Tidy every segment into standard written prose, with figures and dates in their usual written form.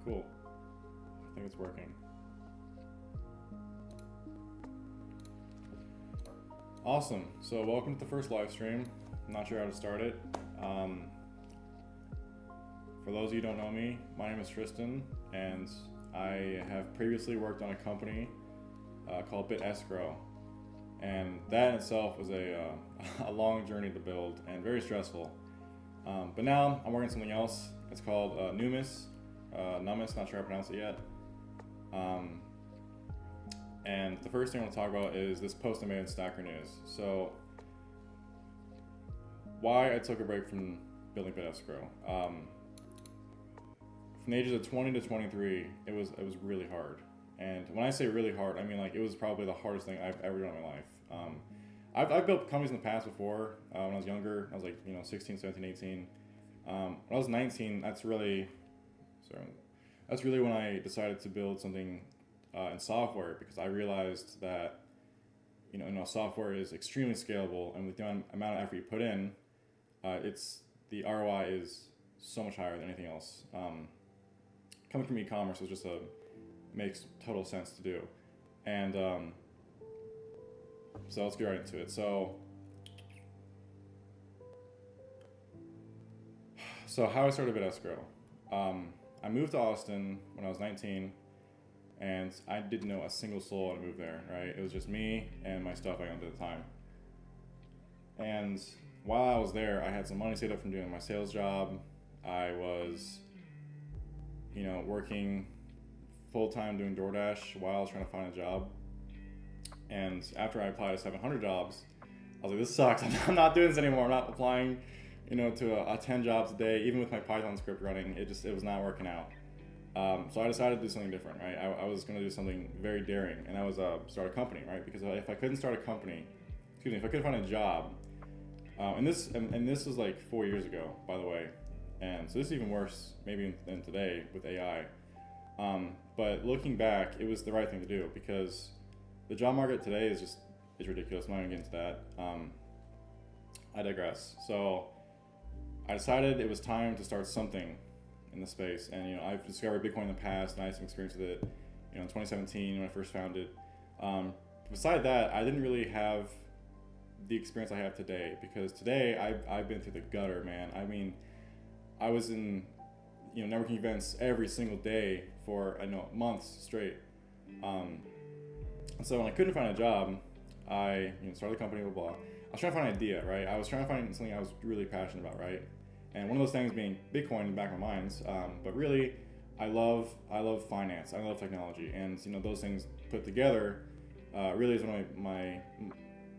cool. I think it's working. Awesome. So welcome to the first live stream. I'm not sure how to start it. For those of you who don't know me, my name is Tristan, and I have previously worked on a company called BitEscrow. And that in itself was a long journey to build and very stressful. But now I'm working on something else. It's called Numis, not sure how to pronounce it yet. And the first thing I want to talk about is this post I made in Stacker News. So, why I took a break from building BitEscrow. From the ages of 20 to 23, it was really hard. And when I say really hard, I mean like it was probably the hardest thing I've ever done in my life. I've built companies in the past before. When I was younger, I was like 16, 17, 18. When I was 19, that's really when I decided to build something in software, because I realized that software is extremely scalable, and with the amount of effort you put in, the ROI is so much higher than anything else. Coming from e-commerce is just makes total sense to do, and so let's get right into it. So how I started BitEscrow. I moved to Austin when I was 19, and I didn't know a single soul when I moved there, right? It was just me and my stuff I owned at the time. And while I was there, I had some money saved up from doing my sales job. I was, working full-time doing DoorDash while I was trying to find a job. And after I applied to 700 jobs, I was like, this sucks. I'm not doing this anymore. I'm not applying to 10 jobs a day. Even with my Python script running, it was not working out. So I decided to do something different, right? I was going to do something very daring, and that was start a company, right? Because if I couldn't start a company, if I couldn't find a job, and this was like 4 years ago, by the way, and so this is even worse maybe than today with AI. But looking back, it was the right thing to do, because the job market today is ridiculous. I'm not going to get into that. I digress. So I decided it was time to start something in the space, and I've discovered Bitcoin in the past, and I had some experience with it, in 2017 when I first found it. Beside that, I didn't really have the experience I have today, because today I've been through the gutter, man. I mean, I was in networking events every single day for months straight. So when I couldn't find a job, I started a company, blah blah. I was trying to find an idea, right? I was trying to find something I was really passionate about, right? And one of those things being Bitcoin in the back of my mind. But really, I love finance. I love technology, and those things put together really is one of my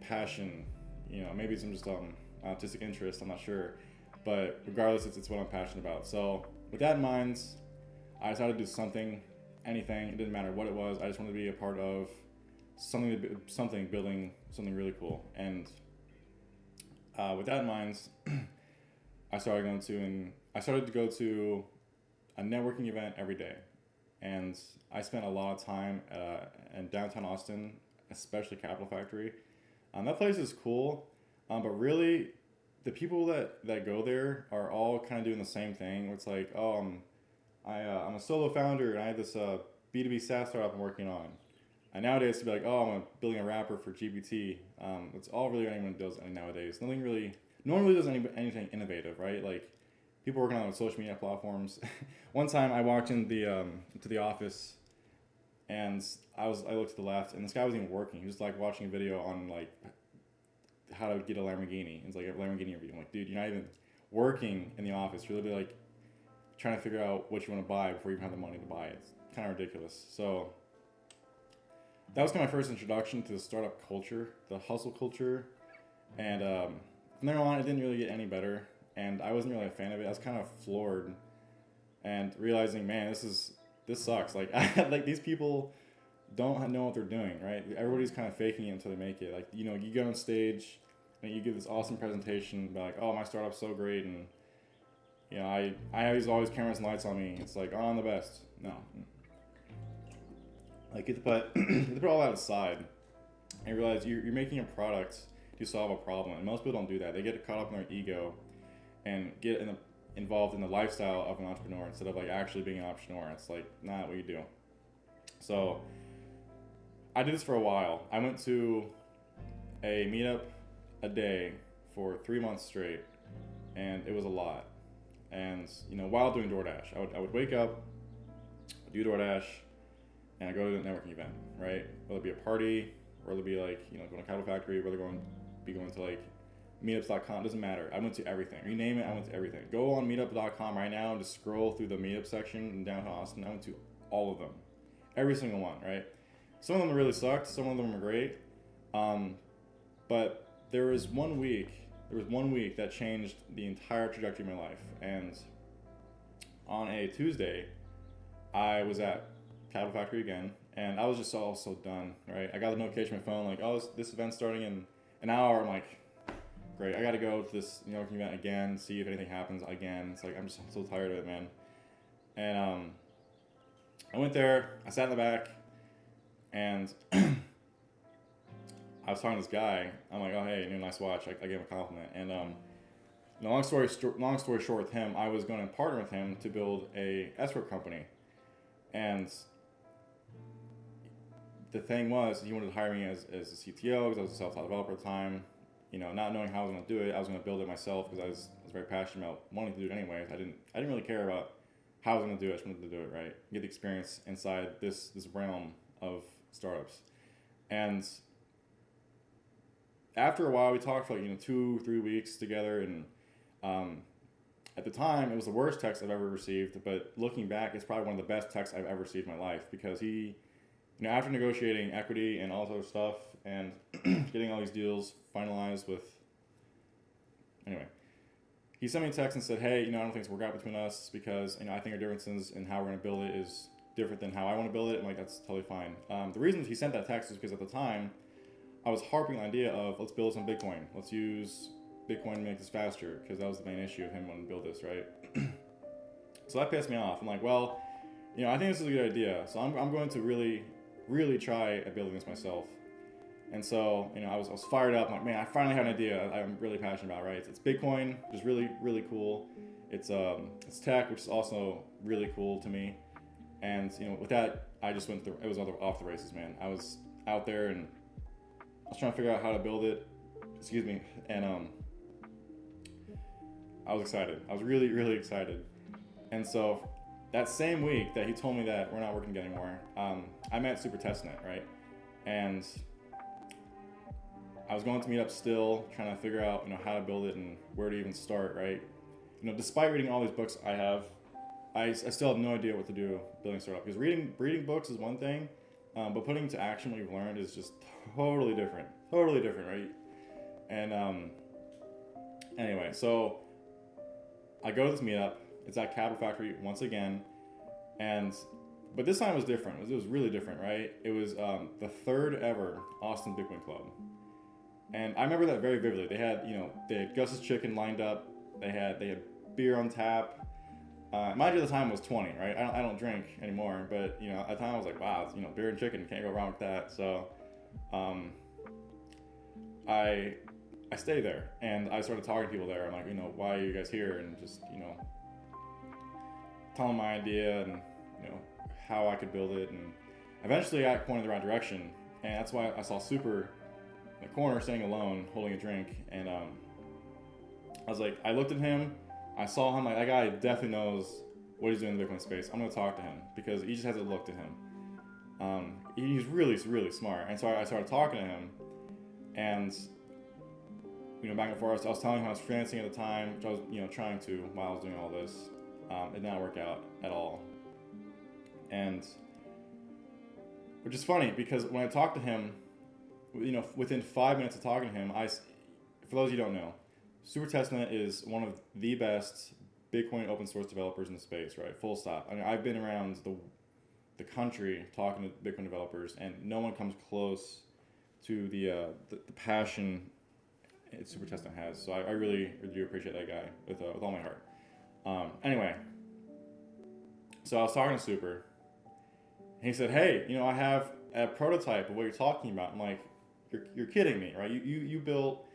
passion. Maybe it's just artistic interest. I'm not sure, but regardless, it's what I'm passionate about. So with that in mind, I decided to do something, anything. It didn't matter what it was. I just wanted to be a part of something building something really cool. And with that in mind, I started to go to a networking event every day, and I spent a lot of time in downtown Austin, especially Capital Factory. That place is cool, but really, the people that go there are all kind of doing the same thing. Where it's like, I'm a solo founder, and I have this B2B SaaS startup I'm working on. And nowadays, to be like, I'm building a wrapper for GPT. That's all really anyone does nowadays. No one really does anything innovative, right? Like, people working on social media platforms. One time I walked in to the office, and I looked to the left, and this guy wasn't even working. He was like watching a video on like how to get a Lamborghini. It's like a Lamborghini review. I'm like, dude, you're not even working in the office. You're literally like trying to figure out what you want to buy before you even have the money to buy it. It's kind of ridiculous. So that was kind of my first introduction to the startup culture, the hustle culture, and from there on, it didn't really get any better, and I wasn't really a fan of it. I was kind of floored, and realizing, man, this sucks. Like, like these people don't know what they're doing, right? Everybody's kind of faking it until they make it. Like, you get on stage and you give this awesome presentation about like, my startup's so great, and I use all these cameras and lights on me. It's like, I'm the best. No. Like, you have to put all that aside and realize you're making a product to solve a problem, and most people don't do that. They get caught up in their ego and get in involved in the lifestyle of an entrepreneur instead of like actually being an entrepreneur. It's like not what you do. So I did this for a while. I went to a meetup a day for 3 months straight, and it was a lot. And while doing DoorDash, I would wake up, do DoorDash, and I go to the networking event, right? Whether it be a party, or whether it be like going to Cattle Factory, whether going to like meetups.com, doesn't matter. I went to everything. You name it, I went to everything. Go on meetup.com right now and just scroll through the meetup section in downtown Austin. I went to all of them, every single one, right? Some of them really sucked. Some of them were great. But there was one week that changed the entire trajectory of my life. And on a Tuesday, I was at Cattle Factory again, and I was just so done, right? I got the notification on my phone, like, oh, this event's starting in an hour. I'm like, great, I got to go to this event again, see if anything happens again. It's like, I'm so tired of it, man. And I went there, I sat in the back, and I was talking to this guy. I'm like, oh, hey, nice watch. I gave him a compliment. And long story short with him, I was going to partner with him to build a escort company. And the thing was, he wanted to hire me as a CTO because I was a self-taught developer at the time. Not knowing how I was going to do it, I was going to build it myself because I was very passionate about wanting to do it anyways. I didn't really care about how I was going to do it. I just wanted to do it, right? Get the experience inside this realm of startups. And after a while, we talked for 2-3 weeks together, and at the time, it was the worst text I've ever received, but looking back, it's probably one of the best texts I've ever received in my life, because he, after negotiating equity and all sort of stuff and getting all these deals finalized he sent me a text and said, hey, I don't think it's work out between us because, I think our differences in how we're going to build it is different than how I want to build it. I'm like, that's totally fine. The reason he sent that text is because at the time, I was harping on the idea of let's build some Bitcoin. Let's use Bitcoin to make this faster, because that was the main issue of him wanting to build this, right? So that pissed me off. I'm like, well, I think this is a good idea. So I'm going to really, really try at building this myself. And so, I was fired up. I'm like, man, I finally have an idea I'm really passionate about, right? It's Bitcoin, which is really, really cool. It's tech, which is also really cool to me. And, with that, I just it was off the races, man. I was out there and I was trying to figure out how to build it. Excuse me. And I was excited. I was really, really excited. And so that same week that he told me that we're not working together anymore, I met Super Testnet, right? And I was going to meet up still, trying to figure out, how to build it and where to even start, right? Despite reading all these books I have, I still have no idea what to do building a startup. Because reading books is one thing, but putting into action what you've learned is just totally different, right? And anyway, so I go to this meetup. It's at Cattle Factory once again, but this time was different. It was really different, right? It was the third ever Austin Bitcoin Club. And I remember that very vividly. They had Gus's Chicken lined up. They had beer on tap. Mind you, the time was 20, right? I don't drink anymore, but at the time I was like, wow, it's, beer and chicken, can't go wrong with that. So, I stayed there and I started talking to people there. I'm like, why are you guys here? And just tell them my idea and how I could build it. And eventually I pointed the right direction, and that's why I saw Super in the corner standing alone holding a drink. And I was like, I looked at him, I saw him, like, that guy definitely knows what he's doing in the Bitcoin space. I'm gonna talk to him because he just has a look to him. He's really, really smart. And so I started talking to him, and back and forth, I was telling him I was freelancing at the time, which I was trying to while I was doing all this. It did not work out at all. And which is funny because when I talked to him, within 5 minutes of talking to him, for those of you who don't know, Super Testnet is one of the best Bitcoin open source developers in the space, right? Full stop. I mean, I've been around the country talking to Bitcoin developers, and no one comes close to the passion Super Testnet has. So I really do appreciate that guy with all my heart. Anyway, so I was talking to Super, and he said, hey, I have a prototype of what you're talking about. I'm like, you're kidding me, right? You built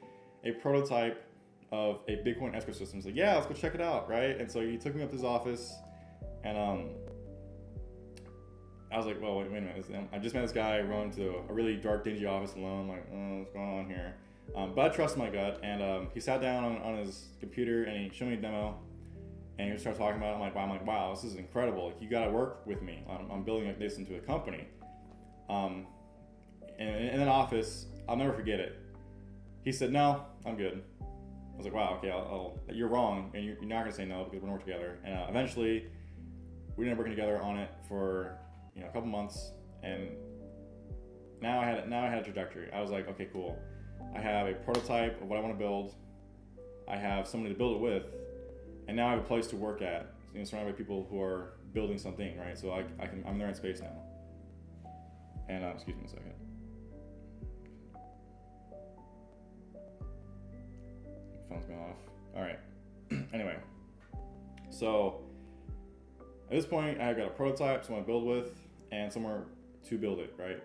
a prototype of a Bitcoin escrow system. He's like, yeah, let's go check it out, right? And so he took me up to his office, and I was like, well, wait a minute. I just met this guy run to a really dark, dingy office alone. Like, what's going on here? But I trust my gut, and he sat down on his computer and he showed me a demo, and he started talking about it. I'm like, wow, this is incredible. Like, you got to work with me. I'm building this into a company. And in an office, I'll never forget it. He said, no, I'm good. I was like, wow, okay, you're wrong, and you're not gonna say no because we're gonna work together. And eventually, we ended up working together on it for a couple months, and now I had a trajectory. I was like, okay, cool. I have a prototype of what I want to build. I have somebody to build it with, and now I have a place to work at. Surrounded by people who are building something, right? So I'm there in space now. And excuse me a second. Phone's going off. All right. Anyway, so at this point, I've got a prototype, someone to build with, and somewhere to build it, right?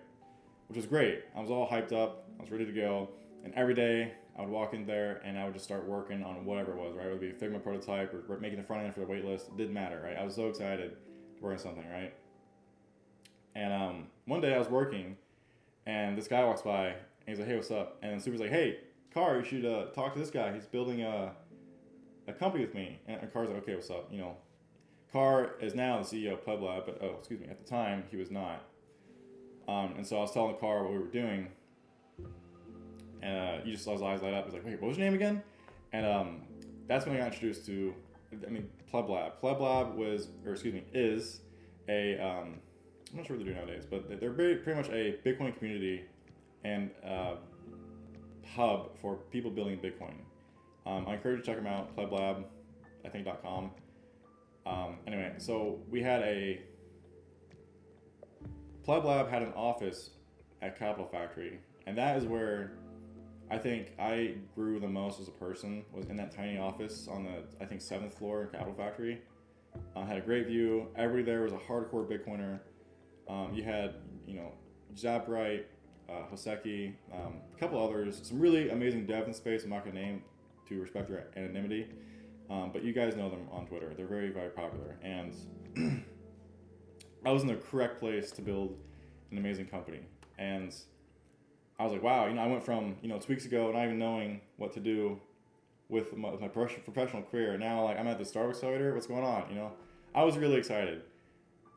Which was great. I was all hyped up. I was ready to go. And every day, I would walk in there and I would just start working on whatever it was, right? It would be a Figma prototype or making the front end for the waitlist. It didn't matter, right? I was so excited to work on something, right? And one day I was working, and this guy walks by, and he's like, hey, what's up? And Super's like, hey, Car, you should talk to this guy. He's building a company with me. And Car's like, okay, what's up? Car is now the CEO of PlebLab, but at the time he was not. And so I was telling Car what we were doing, and he just saw his eyes light up. He's like, wait, what was your name again? And that's when I got introduced to, PlebLab. PlebLab is a, I'm not sure what they do nowadays, but they're pretty much a Bitcoin community and hub for people building Bitcoin. I encourage you to check them out, pleblab, I think .com. Anyway, so PlebLab had an office at Capital Factory, and that is where I think I grew the most as a person, was in that tiny office on the, 7th floor in Capital Factory. Had a great view. Everybody there was a hardcore Bitcoiner. You had, Zabright, Hoseki, a couple others, some really amazing devs in space. I'm not going to name to respect their anonymity, but you guys know them on Twitter. They're very, very popular, and I was in the correct place to build an amazing company. And I was like, wow, I went from 2 weeks ago not even knowing what to do with my professional career. Now, I'm at the Startup Accelerator. What's going on? I was really excited,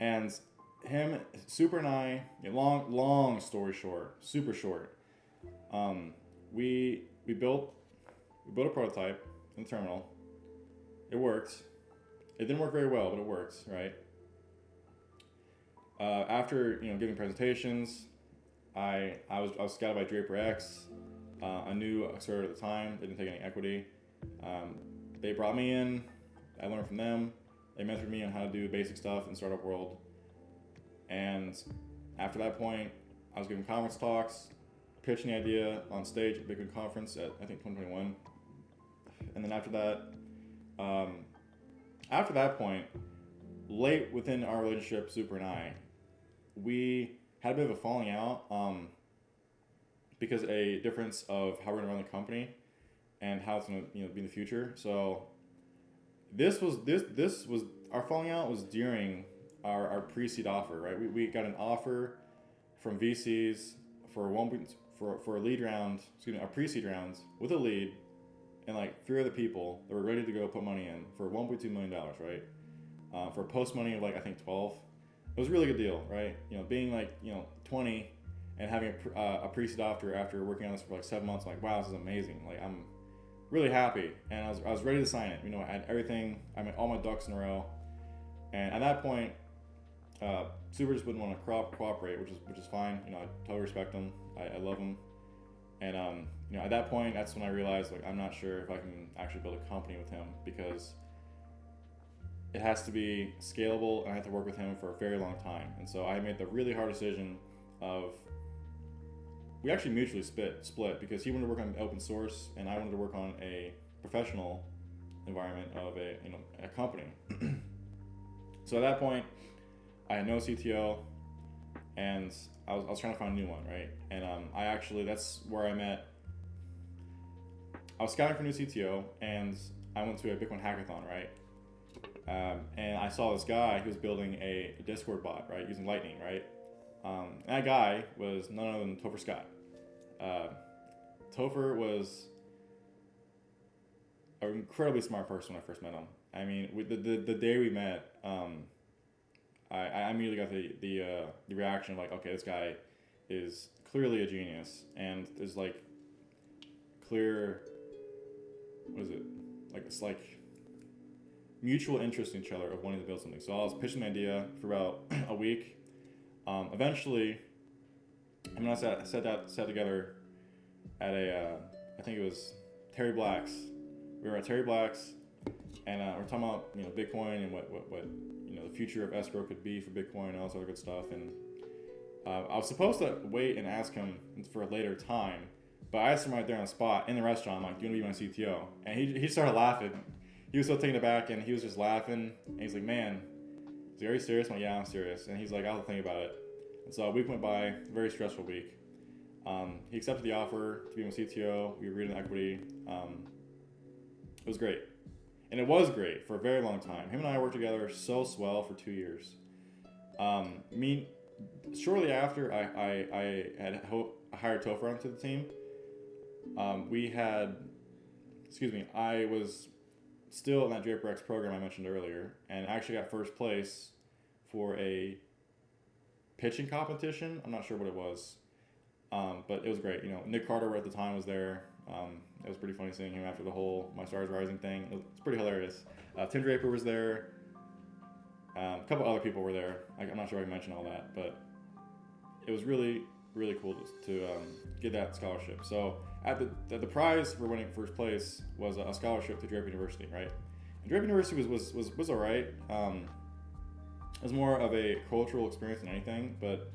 and him, Super, and I, long story short, super short, we built a prototype in the terminal. It worked. It didn't work very well, but it worked, right? After giving presentations, I was scouted by Draper X. I knew Accelerator at the time. They didn't take any equity. They brought me in. I learned from them. They mentored me on how to do basic stuff in startup world. And after that point, I was giving conference talks, pitching the idea on stage at Bitcoin conference at, I think, 2021. And then after that point, late within our relationship, Super and I, we had a bit of a falling out because a difference of how we're gonna run the company and how it's gonna be in the future. So this was our falling out was during our pre-seed offer, right? We got an offer from VCs for a lead round, our pre-seed rounds with a lead, and 3 other people that were ready to go put money in for $1.2 million, right? For post money of I think 12. It was a really good deal, right? Being 20 and having a pre-seed offer after working on this for 7 months, wow, this is amazing. I'm really happy, and I was ready to sign it. I had everything. All my ducks in a row, and at that point, Super just wouldn't want to cooperate, which is fine. I totally respect him. I love him, and at that point, that's when I realized I'm not sure if I can actually build a company with him, because it has to be scalable, and I have to work with him for a very long time. And so I made the really hard decision of, we actually mutually split because he wanted to work on open source and I wanted to work on a professional environment of a company. So at that point, I had no CTO, and I was trying to find a new one, right? And that's where I met I was scouting for a new CTO, and I went to a Bitcoin hackathon, right? And I saw this guy who was building a Discord bot, right, using Lightning, right? And that guy was none other than Topher Scott. Topher was an incredibly smart person when I first met him. I mean, the day we met, I immediately got the reaction of like, okay, this guy is clearly a genius, and there's like clear, what is it? Like it's like mutual interest in each other of wanting to build something. So I was pitching the idea for about a week. Eventually, I mean, I sat together at I think it was Terry Black's. We were at Terry Black's, and we're talking about Bitcoin and what the future of escrow could be for Bitcoin and all this other good stuff. And I was supposed to wait and ask him for a later time, but I asked him right there on the spot in the restaurant. I'm like, "Do you want to be my CTO?" And he started laughing. He was so taken aback, and he was just laughing. And he's like, "Man, is he, are you serious?" I'm like, "Yeah, I'm serious." And he's like, "I'll think about it." And so a week went by, very stressful week. He accepted the offer to be my CTO. We agreed on equity. It was great. And it was great for a very long time. Him and I worked together so swell for 2 years. Shortly after I had hired Topher onto the team, I was still in that DraperX program I mentioned earlier, and actually got first place for a pitching competition. I'm not sure what it was, but it was great. Nick Carter at the time was there. It was pretty funny seeing him after the whole My Stars Rising thing. It's pretty hilarious. Tim Draper was there. A couple other people were there. I'm not sure I mentioned all that, but it was really, really cool to get that scholarship. So at the prize for winning first place was a scholarship to Draper University, right? And Draper University was all right. It was more of a cultural experience than anything, but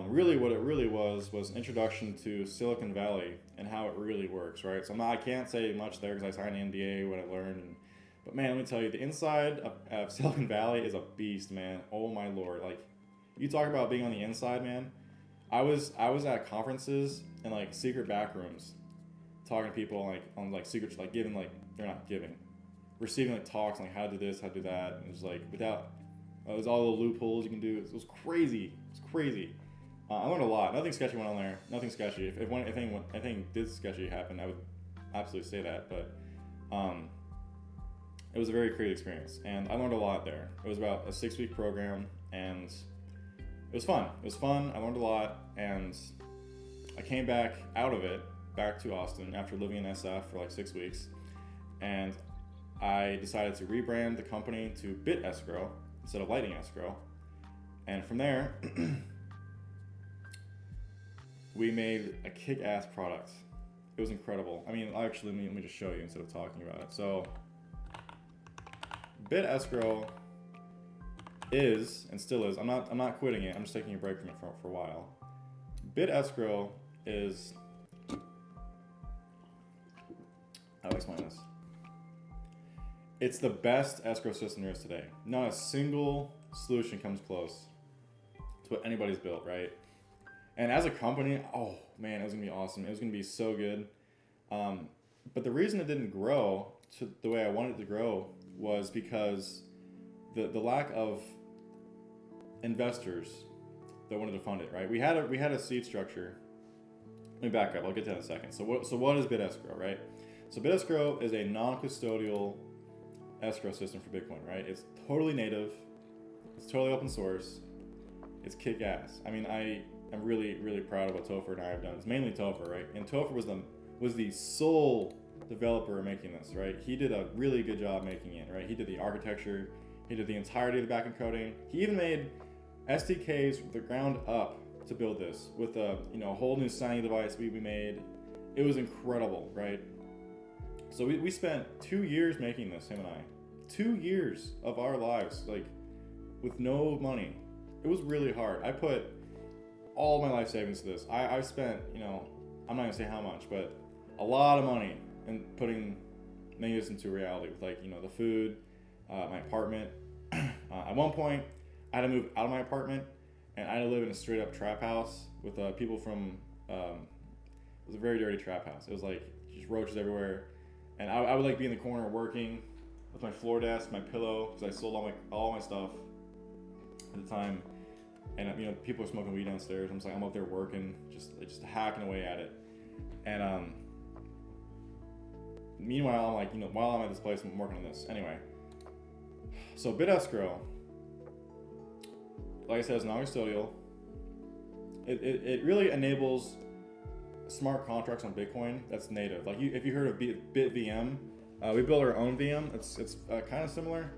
really what it really was an introduction to Silicon Valley and how it really works, right? So I can't say much there because I signed an NDA, what I learned. But man, let me tell you, the inside of Silicon Valley is a beast, man. Oh my Lord. Like, you talk about being on the inside, man. I was at conferences and like secret back rooms talking to people like on like secrets, like giving, like they're not giving, receiving like talks like how to do this, how to do that. And it was like there's all the loopholes you can do. It was crazy. It's crazy. I learned a lot. Nothing sketchy went on there. Nothing sketchy. If anything did sketchy happen, I would absolutely say that. But it was a very creative experience, and I learned a lot there. It was about a 6-week program, and it was fun. I learned a lot, and I came back out of it, back to Austin after living in SF for like 6 weeks, and I decided to rebrand the company to BitEscrow instead of Lightning Escrow, and from there, we made a kick-ass product. It was incredible. I mean, actually, let me just show you instead of talking about it. So, BitEscrow is, and still is, I'm not quitting it, I'm just taking a break from it for a while. BitEscrow is, how do I explain this? It's the best escrow system there is today. Not a single solution comes close to what anybody's built, right? And as a company, oh man, it was gonna be awesome. It was gonna be so good. But the reason it didn't grow to the way I wanted it to grow was because the lack of investors that wanted to fund it, right? We had a seed structure. Let me back up. I'll get to that in a second. So what is BitEscrow, right? So BitEscrow is a non-custodial escrow system for Bitcoin, right? It's totally native. It's totally open source. It's kick-ass. I mean, I'm really, really proud of what Topher and I have done. It's mainly Topher, right? And Topher was the sole developer making this, right? He did a really good job making it, right? He did the architecture, he did the entirety of the backend coding. He even made SDKs from the ground up to build this with a whole new signing device we made. It was incredible, right? So we spent 2 years making this, him and I. 2 years of our lives, like with no money. It was really hard. I put all my life savings to this. I spent, I'm not gonna say how much, but a lot of money in making this into reality with the food, my apartment. At one point, I had to move out of my apartment and I had to live in a straight up trap house with people from, it was a very dirty trap house. It was like just roaches everywhere. And I would like be in the corner working with my floor desk, my pillow, because I sold all my stuff at the time. And you know, people are smoking weed downstairs. I'm just like, I'm up there working, just hacking away at it. And meanwhile, I'm like, you know, while I'm at this place, I'm working on this. Anyway, so BitEscrow, like I said, is non-custodial. It really enables smart contracts on Bitcoin that's native. Like if you heard of BitVM, we built our own VM. It's kind of similar,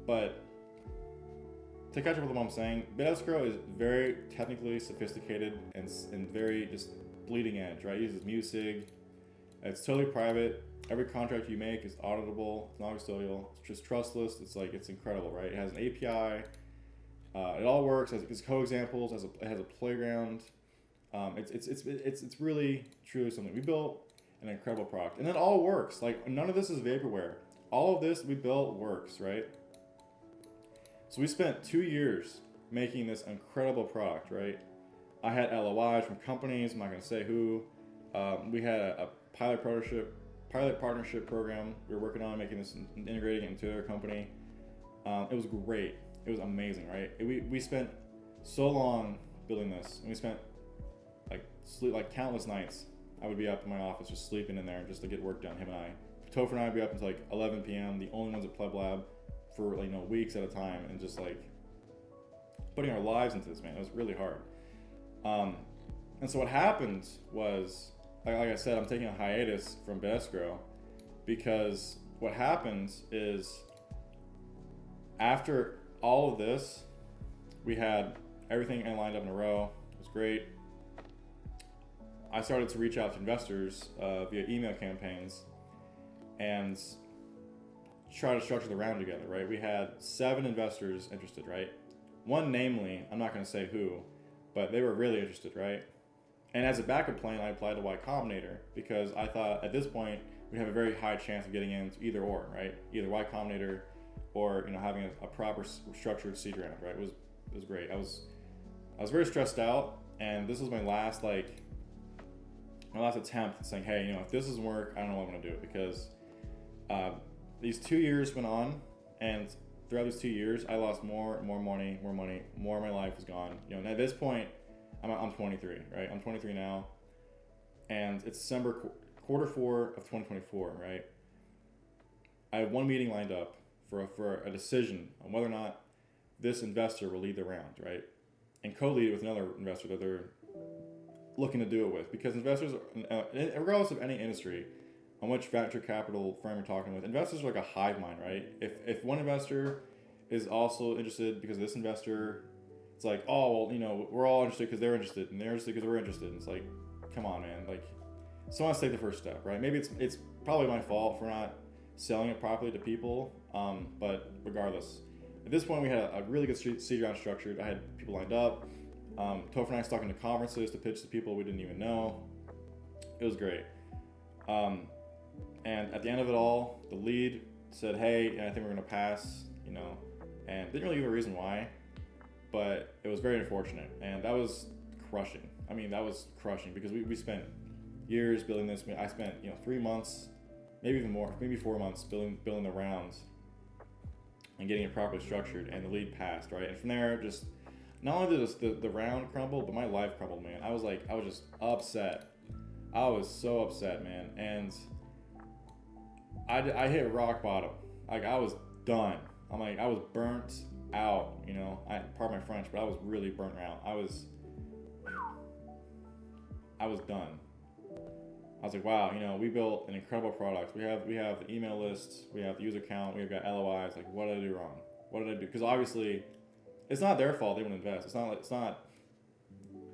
but to catch up with what I'm saying, BitEscrow is very technically sophisticated and very just bleeding edge, right? It uses MuSig. It's totally private. Every contract you make is auditable. It's non-custodial. It's just trustless. It's incredible, right? It has an API. It all works. It's co-examples. It has a playground. It's really truly something. We built an incredible product, and it all works. Like none of this is vaporware. All of this we built works, right? So we spent 2 years making this incredible product, right? I had LOIs from companies. I'm not going to say who. We had a pilot partnership program we were working on, making this and integrating it into their company. It was great. It was amazing, right? We spent so long building this, and we spent like countless nights. I would be up in my office just sleeping in there just to get work done. Him and I, Topher and I would be up until like 11 p.m. The only ones at Pleb Lab for like, you know, weeks at a time, and just like putting our lives into this, man. It was really hard. And so what happened was, like I said, I'm taking a hiatus from BitEscrow because what happens is after all of this, we had everything lined up in a row. It was great. I started to reach out to investors via email campaigns and try to structure the round together, right? We had 7 investors interested, right? One namely, I'm not going to say who, but they were really interested, right? And as a backup plan, I applied to Y Combinator because I thought at this point we have a very high chance of getting into either or, right? Either Y Combinator or, you know, having a proper structured seed round, right? It was great. I was very stressed out, and this was my last attempt at saying, hey, you know, if this doesn't work, I don't know what I'm gonna do, because these 2 years went on, and throughout these 2 years, I lost more money, more of my life was gone. You know, and at this point, I'm 23, right? I'm 23 now, and it's December, quarter 4 of 2024, right? I have one meeting lined up for a decision on whether or not this investor will lead the round, right? And co-lead it with another investor that they're looking to do it with, because investors, regardless of any industry on which venture capital firm you're talking with, investors are like a hive mind, right? If one investor is also interested because of this investor, it's like, oh, well, you know, we're all interested because they're interested, and they're interested because we're interested. And it's like, come on, man. Like, someone has to take the first step, right? Maybe it's probably my fault for not selling it properly to people, but regardless, at this point we had a really good seed round structured. I had people lined up. Topher and I was talking to conferences to pitch to people we didn't even know. It was great. And at the end of it all, the lead said, hey, I think we're going to pass, you know, and didn't really give a reason why, but it was very unfortunate. And that was crushing. I mean, that was crushing because we spent years building this. I spent, you know, 3 months, maybe even more, maybe 4 months building the rounds and getting it properly structured, and the lead passed, right? And from there, just not only did the round crumble, but my life crumbled, man. I was just upset. I was so upset, man. And I hit rock bottom. Like, I was done. I was burnt out, you know. Pardon my French, but I was really burnt out. I was done. I was like, wow, you know, we built an incredible product. We have the email list, we have the user count, we've got LOIs. Like, what did I do wrong? What did I do? Because obviously, it's not their fault they wouldn't invest. It's not,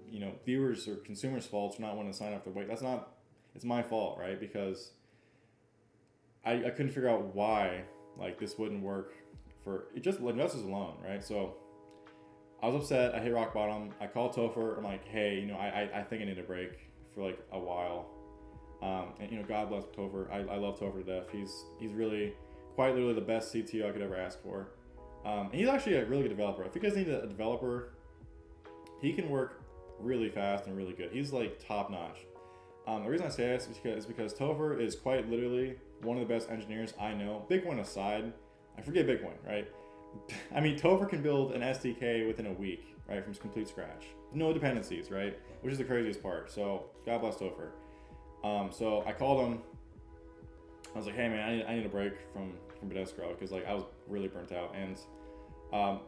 you know, viewers or consumers' fault for not wanting to sign up for wait. It's my fault, right? Because I couldn't figure out why like this wouldn't work for it, just investors alone, right? So I was upset. I hit rock bottom. I called Topher. I'm like, hey, you know, I think I need a break for like a while. And you know, God bless Topher. I love Topher to death. He's really quite literally the best CTO I could ever ask for. And he's actually a really good developer. If you guys need a developer, he can work really fast and really good. He's like top notch. The reason I say this is because Topher is quite literally one of the best engineers I know. Bitcoin aside, I forget Bitcoin, right? I mean, Topher can build an SDK within a week, right, from complete scratch. No dependencies, right? Which is the craziest part. So God bless Topher. So I called him. I was like, hey man, I need a break from Bidescrow because like I was really burnt out, and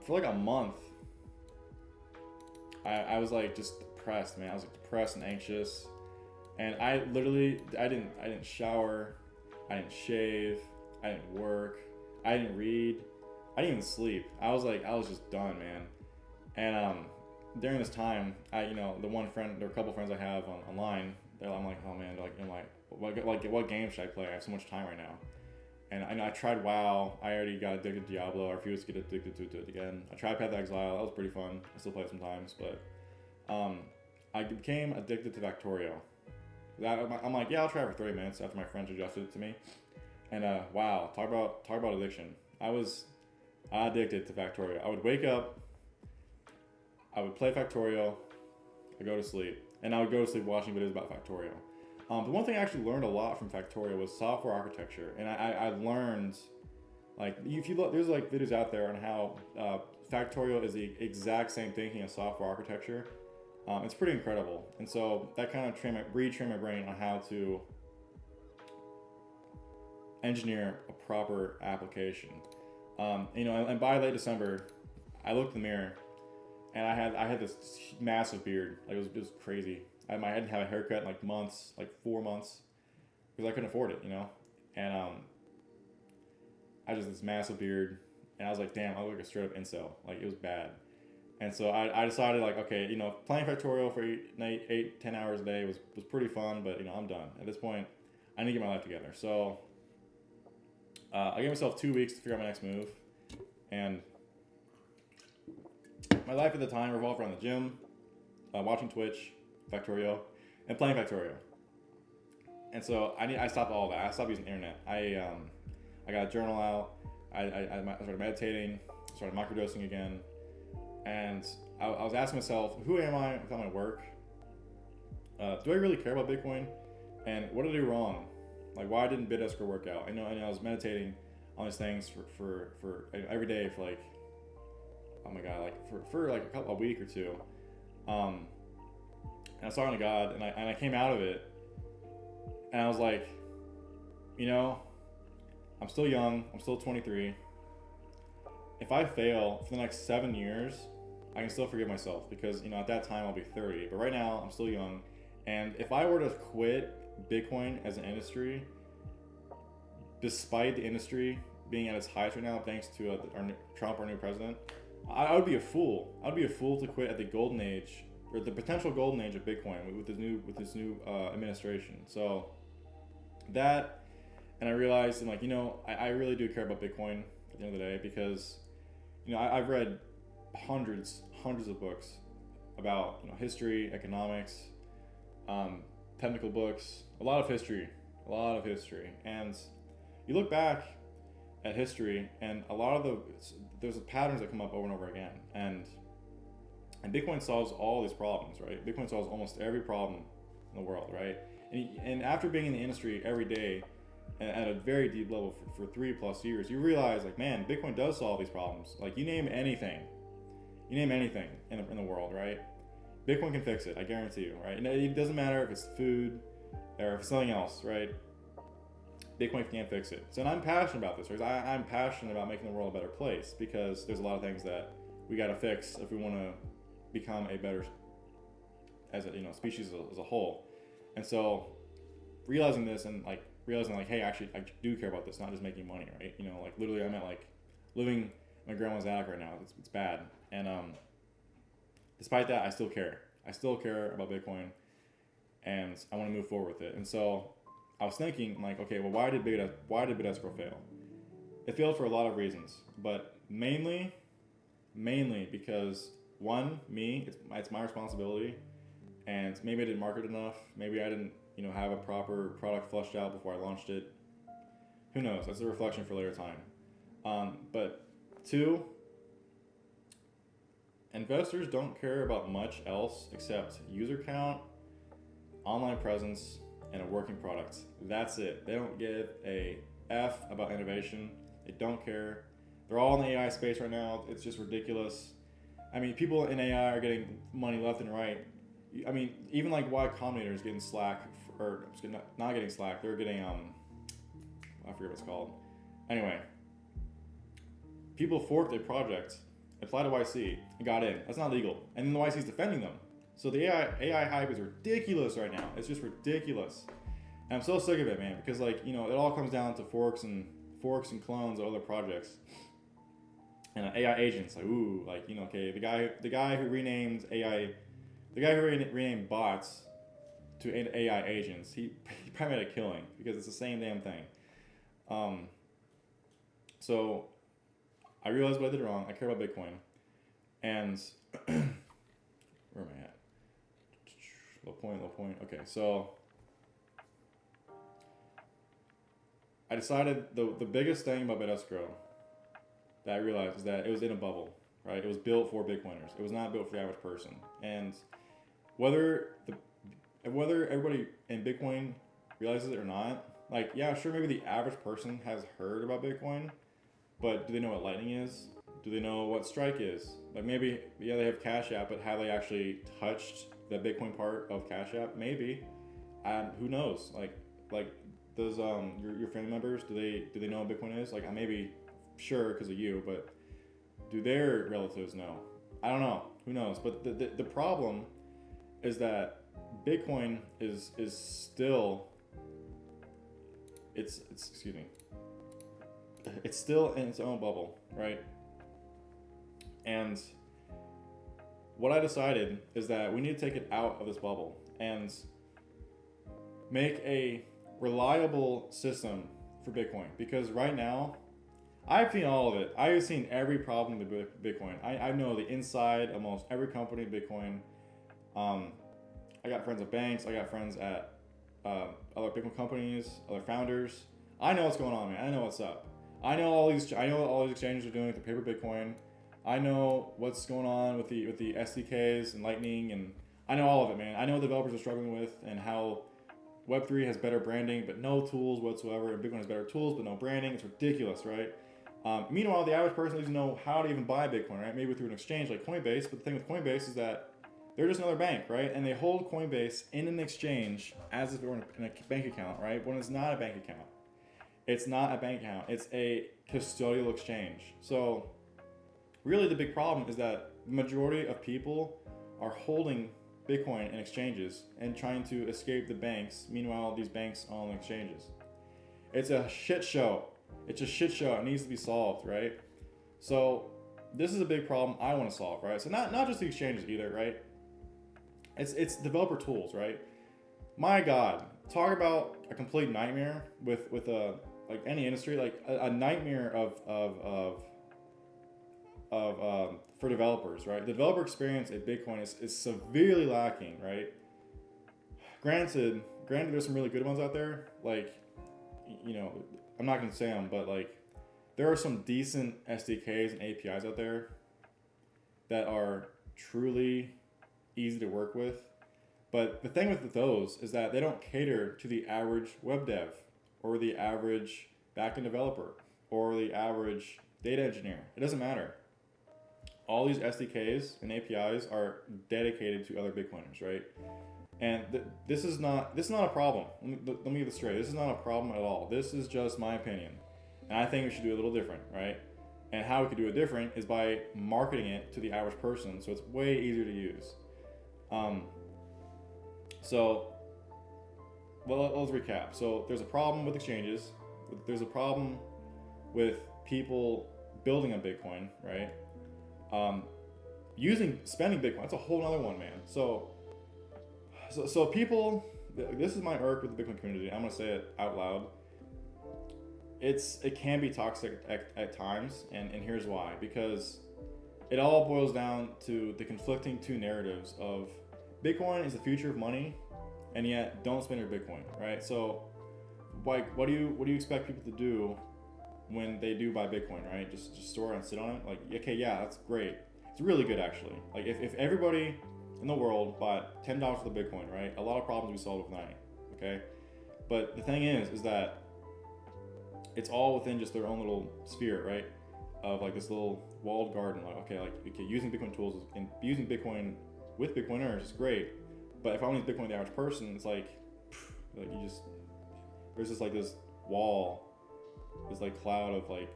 for like a month, I was like just depressed, man. I was like depressed and anxious, and I didn't shower, I didn't shave, I didn't work, I didn't read, I didn't even sleep. I was just done, man. And during this time, the one friend, there were a couple friends I have online. I'm like, oh man, what game should I play? I have so much time right now. And I tried WoW. I already got addicted to Diablo. I refused to get addicted to it again. I tried Path of Exile. That was pretty fun. I still play it sometimes, but I became addicted to Factorio. I'm like, yeah, I'll try it for 30 minutes after my friend suggested it to me. And wow, talk about addiction. I was addicted to Factorio. I would wake up, I would play Factorio, I'd go to sleep, and I would go to sleep watching videos about Factorio. But one thing I actually learned a lot from Factorio was software architecture, and I learned, like, if you look, there's like videos out there on how Factorio is the exact same thinking as software architecture. It's pretty incredible, and so that kind of retrained my brain on how to engineer a proper application. And by late December, I looked in the mirror, and I had this massive beard. Like it was crazy. I hadn't had a haircut in like months, like 4 months, because I couldn't afford it, And I just this massive beard, and I was like, damn, I look like a straight up incel. Like it was bad. And so I decided like, okay, playing Factorio for 8-10 hours a day was pretty fun, but I'm done. At this point, I need to get my life together. So I gave myself 2 weeks to figure out my next move, and my life at the time revolved around the gym, watching Twitch, Factorio, and playing Factorio. And so I stopped all that. I stopped using the internet. I got a journal out. I started meditating. Started microdosing again. And I was asking myself, who am I without my work? Do I really care about Bitcoin? And what did I do wrong? Like, why didn't Bidescrow work out? I know I was meditating on these things for every day for like, oh my god, like for like a week or two. And I was talking to God, and I came out of it, and I was like, I'm still young. I'm still 23. If I fail for the next 7 years, I can still forgive myself because, at that time I'll be 30. But right now I'm still young. And if I were to quit Bitcoin as an industry, despite the industry being at its highest right now, thanks to Trump, our new president, I would be a fool. I'd be a fool to quit at the golden age, or the potential golden age of Bitcoin with this new administration. So that, and I realized, I really do care about Bitcoin at the end of the day because, I've read hundreds of books about history, economics, technical books, a lot of history, and you look back at history, and a lot of there's patterns that come up over and over again, and Bitcoin solves all these problems, right? Bitcoin solves almost every problem in the world, right? And after being in the industry every day at a very deep level for 3+ years, you realize, like, man, Bitcoin does solve these problems. Like, you name anything in the world, right? Bitcoin can fix it, I guarantee you, right? And it doesn't matter if it's food or if it's something else, right? Bitcoin can't fix it. So, and I'm passionate about this, because I'm passionate about making the world a better place, because there's a lot of things that we got to fix if we want to become a better, as a species as a whole. And so, realizing this and realizing hey, actually I do care about this, not just making money, right? Literally I'm at living in my grandma's attic right now. It's bad, and despite that, I still care. I still care about Bitcoin, and I want to move forward with it. And so I was thinking, okay, well, why did Bidescrow fail? It failed for a lot of reasons, but mainly because it's my responsibility, and maybe I didn't market enough. Maybe I didn't have a proper product fleshed out before I launched it. Who knows? That's a reflection for later time. But 2, investors don't care about much else except user count, online presence, and a working product. That's it. They don't give a F about innovation. They don't care. They're all in the AI space right now. It's just ridiculous. I mean, people in AI are getting money left and right. I mean, even like Y Combinator is getting slack, or not getting slack. They're getting I forget what it's called. Anyway, people forked their project, applied to YC, and got in. That's not legal. And then the YC is defending them. So the AI hype is ridiculous right now. It's just ridiculous. And I'm so sick of it, man, because like, you know, it all comes down to forks and clones of other projects. And AI agents, like, ooh, like, you know, okay, the guy who renamed renamed bots to AI agents, he probably made a killing because it's the same damn thing. So I realized what I did wrong. I care about Bitcoin, and where am I at? Low point. Okay, so I decided the biggest thing about BitEscrow that I realized is that it was in a bubble, right? It was built for Bitcoiners. It was not built for the average person. And whether everybody in Bitcoin realizes it or not, like, yeah, sure, maybe the average person has heard about Bitcoin, but do they know what Lightning is? Do they know what Strike is? Like, maybe, yeah, they have Cash App, but have they actually touched the Bitcoin part of Cash App? Maybe. Who knows? Like does your family members, do they know what Bitcoin is? Like, I maybe sure because of you, but do their relatives know? I don't know. Who knows? But the problem is that Bitcoin is still it's still in its own bubble, right? And what I decided is that we need to take it out of this bubble and make a reliable system for Bitcoin, because right now I've seen all of it. I've seen every problem with Bitcoin. I know the inside of almost every company in Bitcoin. I got friends at banks. I got friends at other Bitcoin companies, other founders. I know what's going on, man. I know what's up. I know all these exchanges are doing with the paper Bitcoin. I know what's going on with the SDKs and Lightning, and I know all of it, man. I know what developers are struggling with, and how Web3 has better branding but no tools whatsoever, and Bitcoin has better tools but no branding. It's ridiculous, right? Meanwhile, the average person doesn't know how to even buy Bitcoin, right? Maybe through an exchange like Coinbase, but the thing with Coinbase is that they're just another bank, right? And they hold Coinbase in an exchange as if it were in a bank account, right? When it's not a bank account. It's not a bank account. It's a custodial exchange. So really the big problem is that the majority of people are holding Bitcoin in exchanges and trying to escape the banks. Meanwhile, these banks own exchanges. It's a shit show. It's a shit show. It needs to be solved, right? So this is a big problem I want to solve, right? So not just the exchanges either, right? It's developer tools, right? My God, talk about a complete nightmare with a like any industry, like a nightmare for developers, right? The developer experience at Bitcoin is severely lacking, right? Granted, there's some really good ones out there. Like, you know, I'm not gonna say them, but like, there are some decent SDKs and APIs out there that are truly easy to work with. But the thing with those is that they don't cater to the average web dev or the average backend developer or the average data engineer. It doesn't matter. All these SDKs and APIs are dedicated to other Bitcoiners, right? And this is not a problem. Let me get this straight. This is not a problem at all. This is just my opinion. And I think we should do it a little different, right? And how we could do it different is by marketing it to the average person, so it's way easier to use. Let's recap. So there's a problem with exchanges. There's a problem with people building on Bitcoin, right? Spending Bitcoin. That's a whole other one, man. So people, this is my irk with the Bitcoin community. I'm gonna say it out loud. It can be toxic at times, and here's why. Because it all boils down to the conflicting two narratives of Bitcoin is the future of money, and yet don't spend your Bitcoin, right? So, like, what do you expect people to do when they do buy Bitcoin, right? Just store it and sit on it. Like, okay, yeah, that's great. It's really good actually. Like, if everybody in the world bought $10 for the Bitcoin, right? A lot of problems we solved overnight, okay? But the thing is that it's all within just their own little sphere, right? Of like this little walled garden. Like, okay, using Bitcoin tools and using Bitcoin with Bitcoiners is great, but if I want to use Bitcoin with the average person, it's like you just, there's just like this wall, this like cloud of like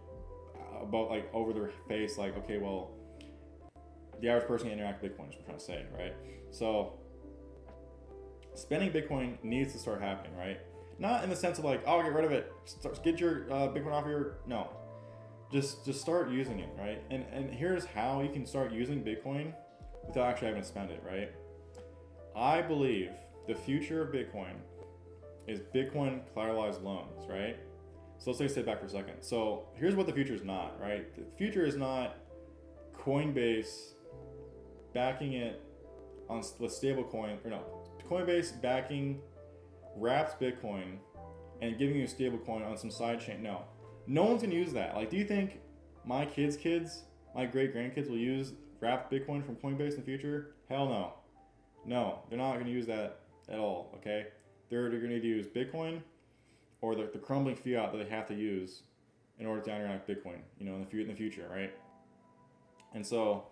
about like over their face, like, okay, well, the average person can interact with Bitcoin is what I'm trying to say, right? So spending Bitcoin needs to start happening, right? Not in the sense of like, oh, get rid of it, get your Bitcoin off your, no. Just start using it, right? And here's how you can start using Bitcoin without actually having to spend it, right? I believe the future of Bitcoin is Bitcoin collateralized loans, right? So let's step back for a second. So here's what the future is not, right? The future is not Coinbase backing it on with stable coin, or no, Coinbase backing wrapped Bitcoin and giving you a stable coin on some side chain. No one's gonna use that. Like, do you think my kids, my great grandkids will use wrapped Bitcoin from Coinbase in the future? Hell no. No, they're not gonna use that at all, okay? They're gonna need to use Bitcoin or the crumbling fiat that they have to use in order to interact with Bitcoin, in the future, right? And so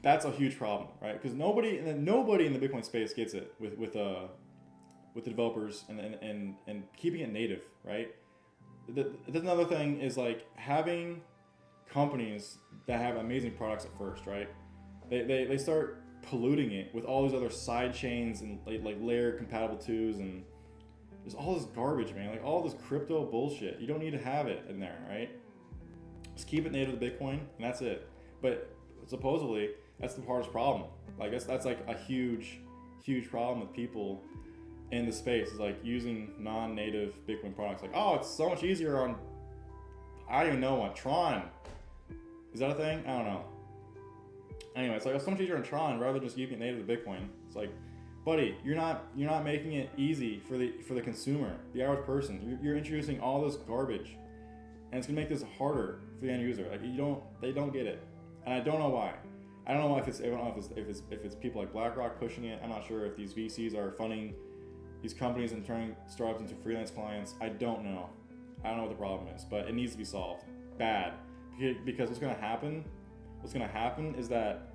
that's a huge problem, right? Because nobody in the Bitcoin space gets it with the developers and keeping it native, right? Another thing is like having companies that have amazing products at first, right? They start polluting it with all these other side chains and like layer compatible twos, and there's all this garbage, man. Like all this crypto bullshit. You don't need to have it in there, right? Just keep it native to Bitcoin, and that's it. But supposedly that's the hardest problem. Like that's like a huge problem with people in the space, is like using non-native Bitcoin products. Like, oh, it's so much easier on, I don't even know what, Tron. Is that a thing? I don't know. Anyway, it's like, it's so much easier on Tron rather than just keeping it native to Bitcoin. It's like, buddy, you're not making it easy for the consumer, the average person. You're introducing all this garbage, and it's gonna make this harder for the end user. Like they don't get it, and I don't know why. I don't know if it's people like BlackRock pushing it. I'm not sure if these VCs are funding these companies and turning startups into freelance clients. I don't know. I don't know what the problem is, but it needs to be solved bad, because what's gonna happen is that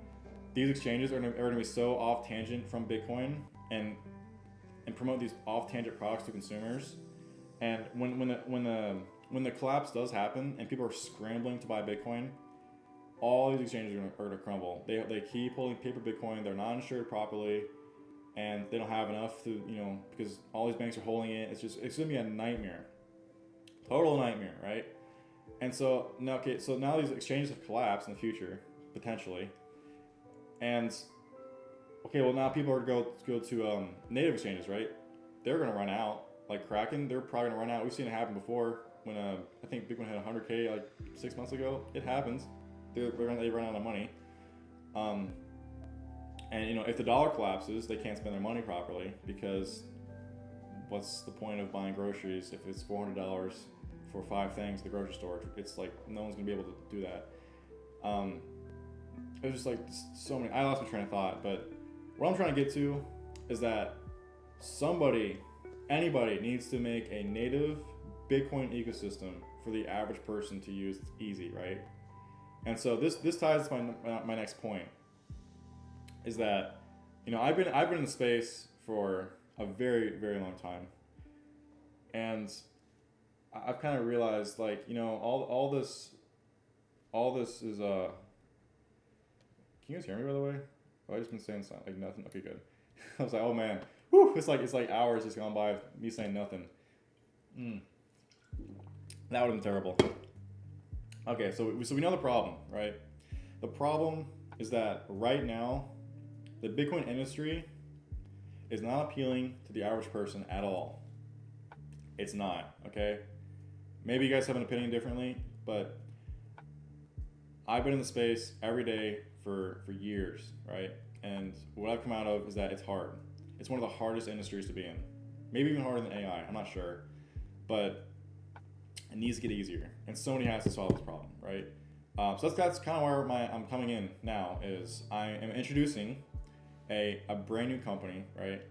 these exchanges are gonna be so off tangent from Bitcoin and promote these off tangent products to consumers. And when the collapse does happen and people are scrambling to buy Bitcoin, all these exchanges are gonna crumble. They keep holding paper Bitcoin. They're not insured properly, and they don't have enough to, because all these banks are holding it. It's gonna be a nightmare, total nightmare, right? And so now these exchanges have collapsed in the future potentially, and okay, well now people are go to native exchanges, right? They're gonna run out. Like Kraken, they're probably gonna run out. We've seen it happen before when I think Bitcoin had 100K like 6 months ago. It happens. They run out of money. And if the dollar collapses, they can't spend their money properly, because what's the point of buying groceries if it's $400 for 5 things at the grocery store? It's like no one's gonna be able to do that. It was just like so many. I lost my train of thought, but what I'm trying to get to is that anybody needs to make a native Bitcoin ecosystem for the average person to use. It's easy, right? And so this ties to my next point, is that I've been in the space for a very, very long time, and I've kind of realized, like, all this is Can you guys hear me, by the way? Oh, I just been saying something like nothing. Okay, good. I was like, oh man, whew, it's like hours just gone by me saying nothing. That would have been terrible. Okay, so we know the problem, right? The problem is that right now, the Bitcoin industry is not appealing to the average person at all. It's not, okay? Maybe you guys have an opinion differently, but I've been in the space every day for years, right? And what I've come out of is that it's hard. It's one of the hardest industries to be in. Maybe even harder than AI, I'm not sure. But it needs to get easier. And Sony has to solve this problem, right? So that's kind of where I'm coming in now, is I am introducing a brand new company, right?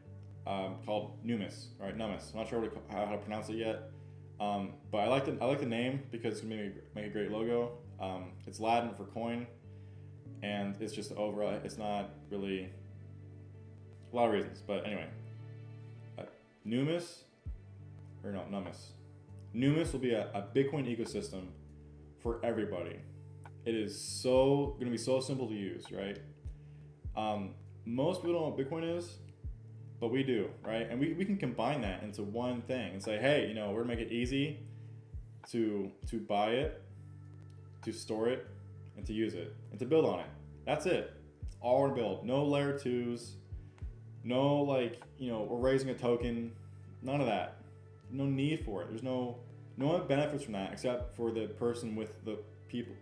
Called Numis, right? Numis. I'm not sure how to pronounce it yet, but I like the name because it's gonna make a great logo. It's Latin for coin, and it's just overall. It's not really a lot of reasons, but anyway, Numis, or no, Numis. Numis will be a Bitcoin ecosystem for everybody. It is going to be so simple to use, right? Most people don't know what Bitcoin is, but we do, right? And we can combine that into one thing and say, hey, we're gonna make it easy to buy it, to store it, and to use it, and to build on it. That's it. It's all we're gonna build. No layer twos, no we're raising a token, none of that. No need for it. There's no one benefits from that except for the person with the people,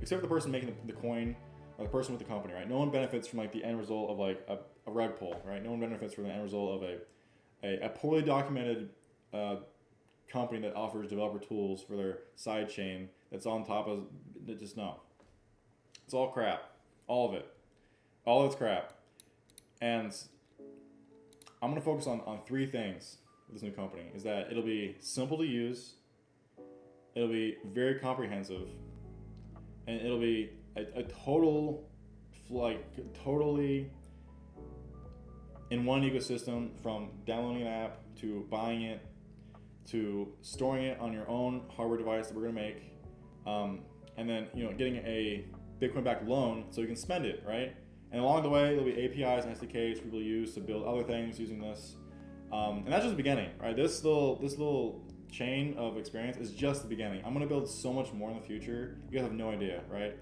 except for the person making the coin, or the person with the company, right? No one benefits from the end result of a rug pull, right? No one benefits from the end result of a poorly documented company that offers developer tools for their side chain that's on top of just no. It's all crap, all of it, all of it's crap, and I'm gonna focus on three things with this new company. Is that it'll be simple to use, it'll be very comprehensive, and it'll be a totally in one ecosystem, from downloading an app to buying it to storing it on your own hardware device that we're gonna make, and then getting a Bitcoin-backed loan so you can spend it, right? And along the way, there'll be APIs and SDKs people use to build other things using this. And that's just the beginning, right? This little chain of experience is just the beginning. I'm gonna build so much more in the future. You guys have no idea, right?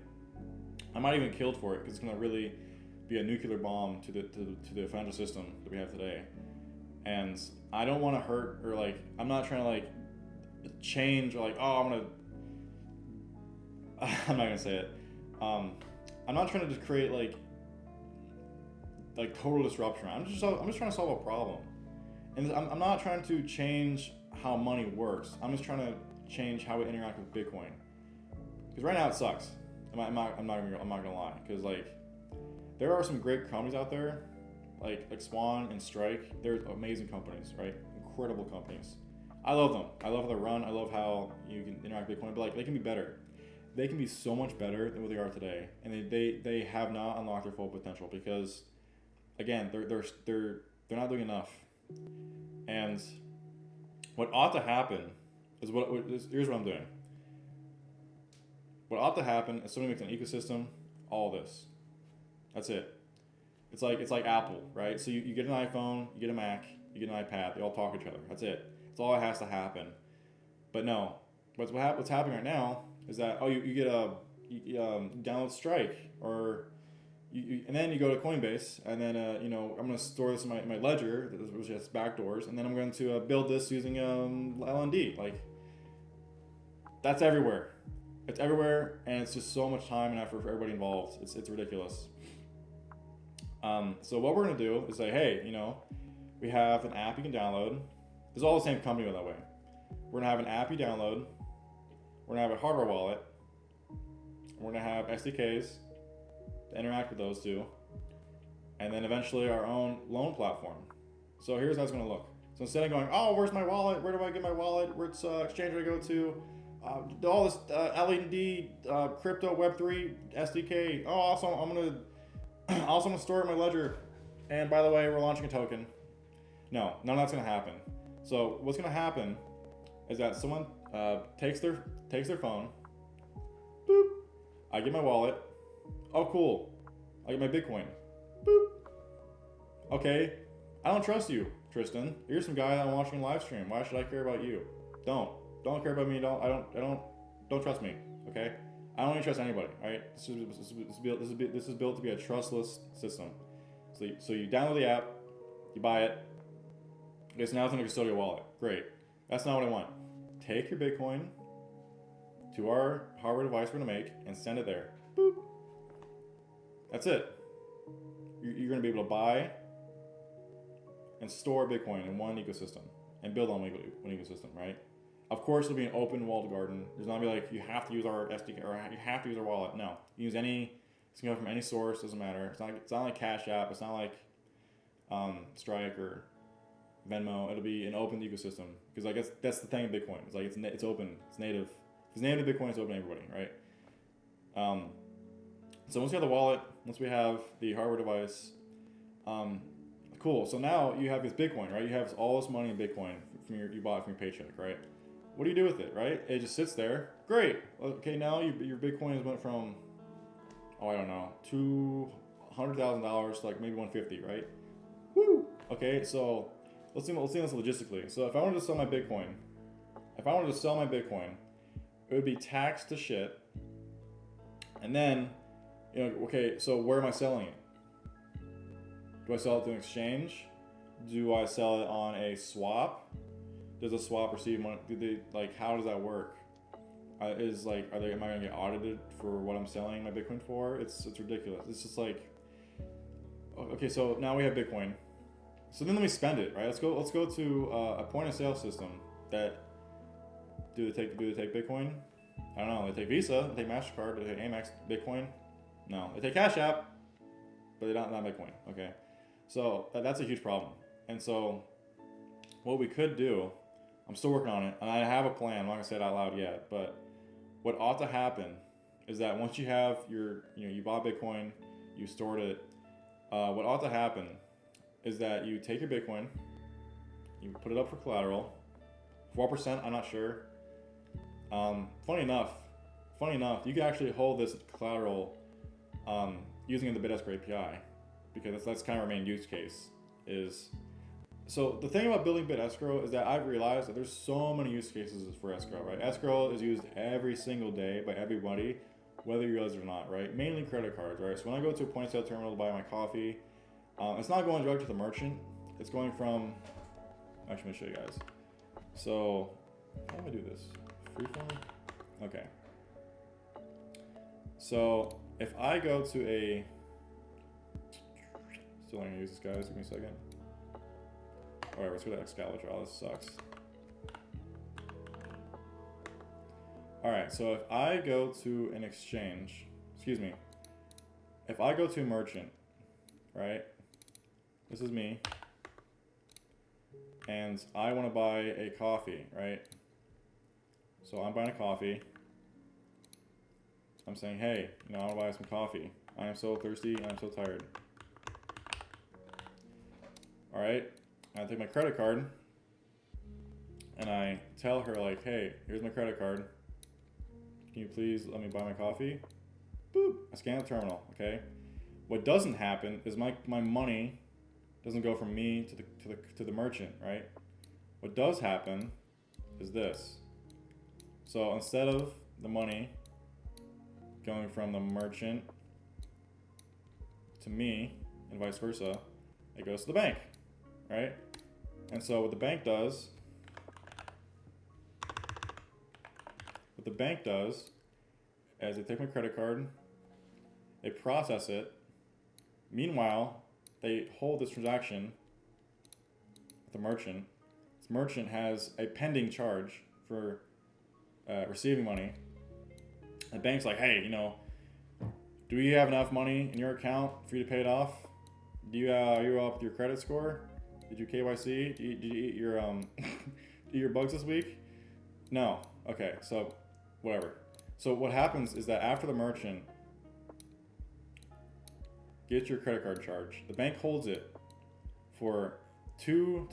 I might even kill for it because it's gonna really be a nuclear bomb to the financial system that we have today. And I don't want to hurt, or I'm not trying to change, or I'm not gonna say it. I'm not trying to just create total disruption. I'm just trying to solve a problem, and I'm not trying to change how money works. I'm just trying to change how we interact with Bitcoin. Because right now it sucks. I'm not gonna lie. Because there are some great companies out there, like Swan and Strike. They're amazing companies, right? Incredible companies. I love them. I love how they run. I love how you can interact with Bitcoin. But they can be better. They can be so much better than what they are today, and they have not unlocked their full potential because, again, they're not doing enough. And what ought to happen is here's what I'm doing. What ought to happen is somebody makes an ecosystem, all this. That's it. It's like Apple, right? So you get an iPhone, you get a Mac, you get an iPad, they all talk to each other. That's it. That's all that has to happen. But no, what's happening right now is that you get you download Strike, or and then you go to Coinbase, and then I'm going to store this in my ledger, which has backdoors, and then I'm going to build this using LND. That's everywhere. It's everywhere, and it's just so much time and effort for everybody involved. It's ridiculous. So what we're going to do is say, hey, we have an app you can download. It's all the same company, by the way. We're going to have an app you download. We're going to have a hardware wallet. We're going to have SDKs to interact with those two. And then eventually our own loan platform. So here's how it's going to look. So instead of going, oh, where's my wallet? Where do I get my wallet? Which exchange do I go to? All this LND, crypto, Web3, SDK. Oh, also I'm gonna store it in my ledger. And by the way, we're launching a token. No, none of that's gonna happen. So what's gonna happen is that someone takes their phone. Boop. I get my wallet. Oh, cool. I get my Bitcoin. Boop. Okay. I don't trust you, Tristan. You're some guy that I'm watching a live stream. Why should I care about you? Don't care about me. Don't trust me. Okay. I don't even trust anybody. All right. This is built to be a trustless system. So you download the app, you buy it. Okay. So now it's in a custodial wallet. Great. That's not what I want. Take your Bitcoin to our hardware device we're gonna make and send it there. Boop. That's it. You're gonna be able to buy and store Bitcoin in one ecosystem and build on one ecosystem, right? Of course, it'll be an open walled garden. There's not gonna be you have to use our SDK or you have to use our wallet. No, you use any. It's gonna go from any source. Doesn't matter. It's not like Cash App. It's not like Strike or Venmo. It'll be an open ecosystem because I guess that's the thing of Bitcoin. It's like it's open. It's native. If it's native to Bitcoin, it's open to everybody, right? So once we have the wallet, once we have the hardware device, cool. So now you have this Bitcoin, right? You have all this money in Bitcoin you bought from your paycheck, right? What do you do with it, right? It just sits there. Great. Okay, now your Bitcoin has went from, I don't know, $200,000 to like maybe 150, right? Woo. Okay, so let's see this logistically. So if I wanted to sell my Bitcoin, it would be taxed to shit. And then, okay, so where am I selling it? Do I sell it to an exchange? Do I sell it on a swap? Does a swap receive money? How does that work? Am I gonna get audited for what I'm selling my Bitcoin for? It's ridiculous. It's just like, okay, so now we have Bitcoin. So then let me spend it, right? Let's go to a point of sale system that do they take Bitcoin? I don't know. They take Visa, they take MasterCard, they take Amex, Bitcoin. No, they take Cash App, but they not Bitcoin. Okay, so that's a huge problem. And so what we could do, I'm still working on it, and I have a plan. I'm not gonna say it out loud yet, but what ought to happen is that once you have you bought Bitcoin, you stored it. What ought to happen is that you take your Bitcoin, you put it up for collateral, 4%. I'm not sure. Funny enough, you can actually hold this collateral using the BitEscrow API, because that's kind of our main use case. So the thing about building BitEscrow is that I've realized that there's so many use cases for escrow, right? Escrow is used every single day by everybody, whether you realize it or not, right? Mainly credit cards, right? So when I go to a point of sale terminal to buy my coffee, it's not going direct to the merchant. It's going from, actually, I'm gonna show you guys. So how do I do this? Freeform? Okay. So if I go to still learning to use this, guys. Give me a second. Alright, let's go to Excalibur. Oh, this sucks. Alright, so if I go to an exchange, if I go to a merchant, right? This is me. And I want to buy a coffee, right? So I'm buying a coffee. I'm saying, hey, I want to buy some coffee. I am so thirsty and I'm so tired. Alright, I take my credit card and I tell her, like, hey, here's my credit card. Can you please let me buy my coffee? Boop, I scan the terminal, okay? What doesn't happen is my money doesn't go from me to the merchant, right? What does happen is this. So instead of the money going from the merchant to me and vice versa, it goes to the bank, right? And so what the bank does is they take my credit card, they process it. Meanwhile, they hold this transaction with the merchant. This merchant has a pending charge for receiving money. The bank's like, hey, do you have enough money in your account for you to pay it off? Are you up with your credit score? Did you KYC? Did you eat your eat your bugs this week? No. Okay, so whatever. So what happens is that after the merchant gets your credit card charge, the bank holds it for 2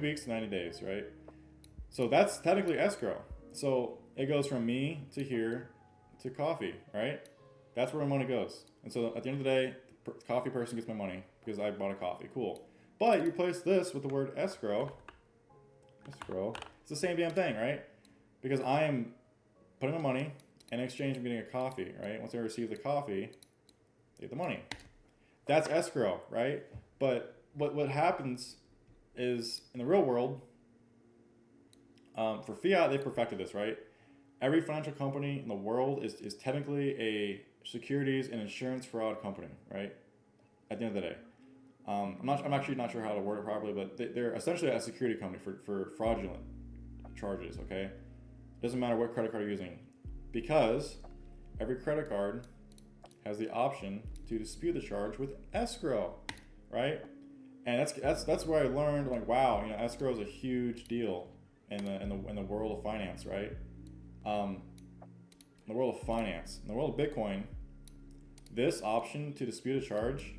weeks to 90 days, right? So that's technically escrow. So it goes from me to here to coffee, right? That's where my money goes. And so at the end of the day, the coffee person gets my money because I bought a coffee. Cool. But you replace this with the word escrow. It's the same damn thing, right? Because I am putting my money in exchange for getting a coffee, right? Once I receive the coffee, they get the money. That's escrow, right? But what happens is, in the real world, for fiat, they've perfected this, right? Every financial company in the world is technically a securities and insurance fraud company, right? At the end of the day. I'm actually not sure how to word it properly, but they're essentially a security company for fraudulent charges, okay? Doesn't matter what credit card you're using, because every credit card has the option to dispute the charge with escrow, right? And that's where I learned, like, wow, escrow is a huge deal in the world of finance, right? In the world of finance, in the world of Bitcoin, this option to dispute a charge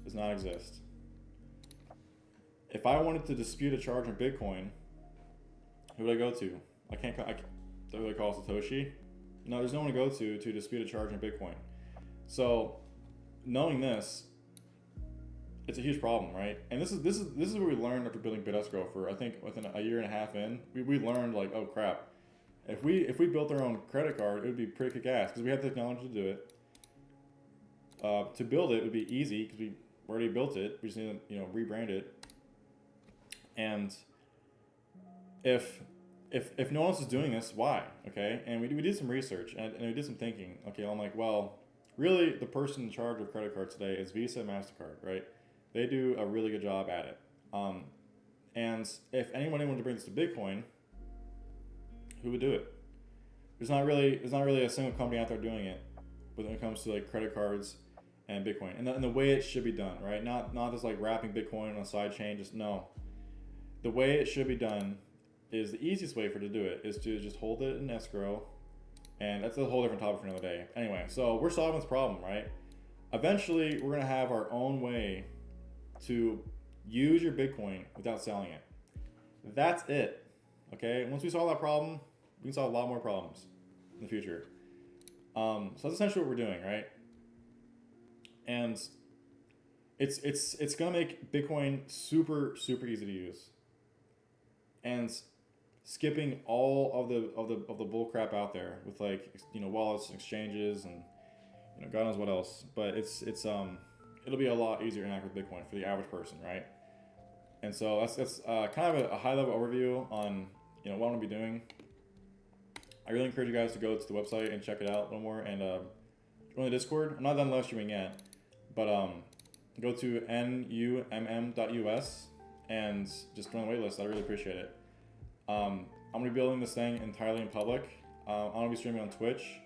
does not exist. If I wanted to dispute a charge on Bitcoin, who would I go to? Do I call Satoshi? No, there's no one to go to dispute a charge on Bitcoin. So, knowing this, it's a huge problem, right? And this is what we learned after building BitEscrow for, I think, within a year and a half in. We learned, like, oh crap, if we built our own credit card, it would be pretty kick-ass because we have the technology to do it. To build it would be easy because we already built it. We just need to rebrand it. And if no one else is doing this, why? Okay, and we did some research and we did some thinking. Okay, I'm like, well, really, the person in charge of credit cards today is Visa and MasterCard, right? They do a really good job at it. And if anybody wanted to bring this to Bitcoin, who would do it? There's not really a single company out there doing it when it comes to like credit cards and Bitcoin, and the way it should be done, right? Not just like wrapping Bitcoin on a side chain. Just no. The way it should be done is the easiest way to do it is to just hold it in escrow, and that's a whole different topic for another day. Anyway, so we're solving this problem, right? Eventually, we're gonna have our own way to use your Bitcoin without selling it. That's it. Okay. Once we solve that problem, we can solve a lot more problems in the future. So that's essentially what we're doing, right? And it's gonna make Bitcoin super easy to use, and skipping all of the bull crap out there with like wallets and exchanges and God knows what else. But it'll be a lot easier to interact with Bitcoin for the average person, right? And so that's kind of a high level overview on what I'm gonna be doing. I really encourage you guys to go to the website and check it out a little more, and join the Discord. I'm not done live streaming yet, but go to numm.us and just join the waitlist. I really appreciate it. I'm gonna be building this thing entirely in public. I'm gonna be streaming on Twitch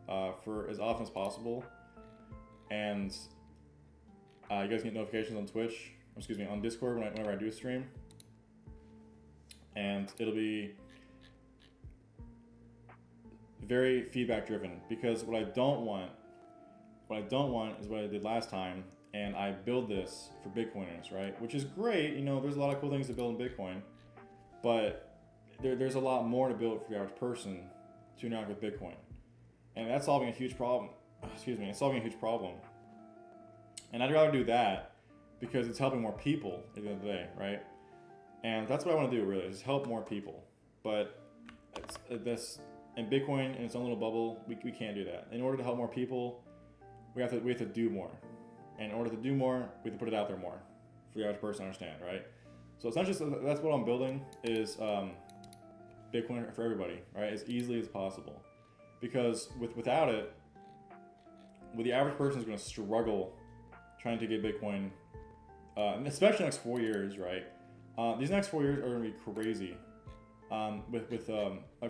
for as often as possible, and you guys get notifications on Twitch. On Discord whenever I do stream, and it'll be very feedback driven, because what I don't want is what I did last time, and I build this for Bitcoiners, right? Which is great, there's a lot of cool things to build in Bitcoin, but there's a lot more to build for the average person to interact with Bitcoin, and that's solving a huge problem. It's solving a huge problem, and I'd rather do that because it's helping more people at the end of the day, right? And that's what I want to do, really, is help more people. But this in Bitcoin in its own little bubble, we can't do that. In order to help more people, we have to do more. And in order to do more, we have to put it out there more for the average person to understand, right? So essentially, that's what I'm building is Bitcoin for everybody, right? As easily as possible. Because without it, the average person is going to struggle trying to get Bitcoin, especially the next 4 years, right? These next 4 years are going to be crazy.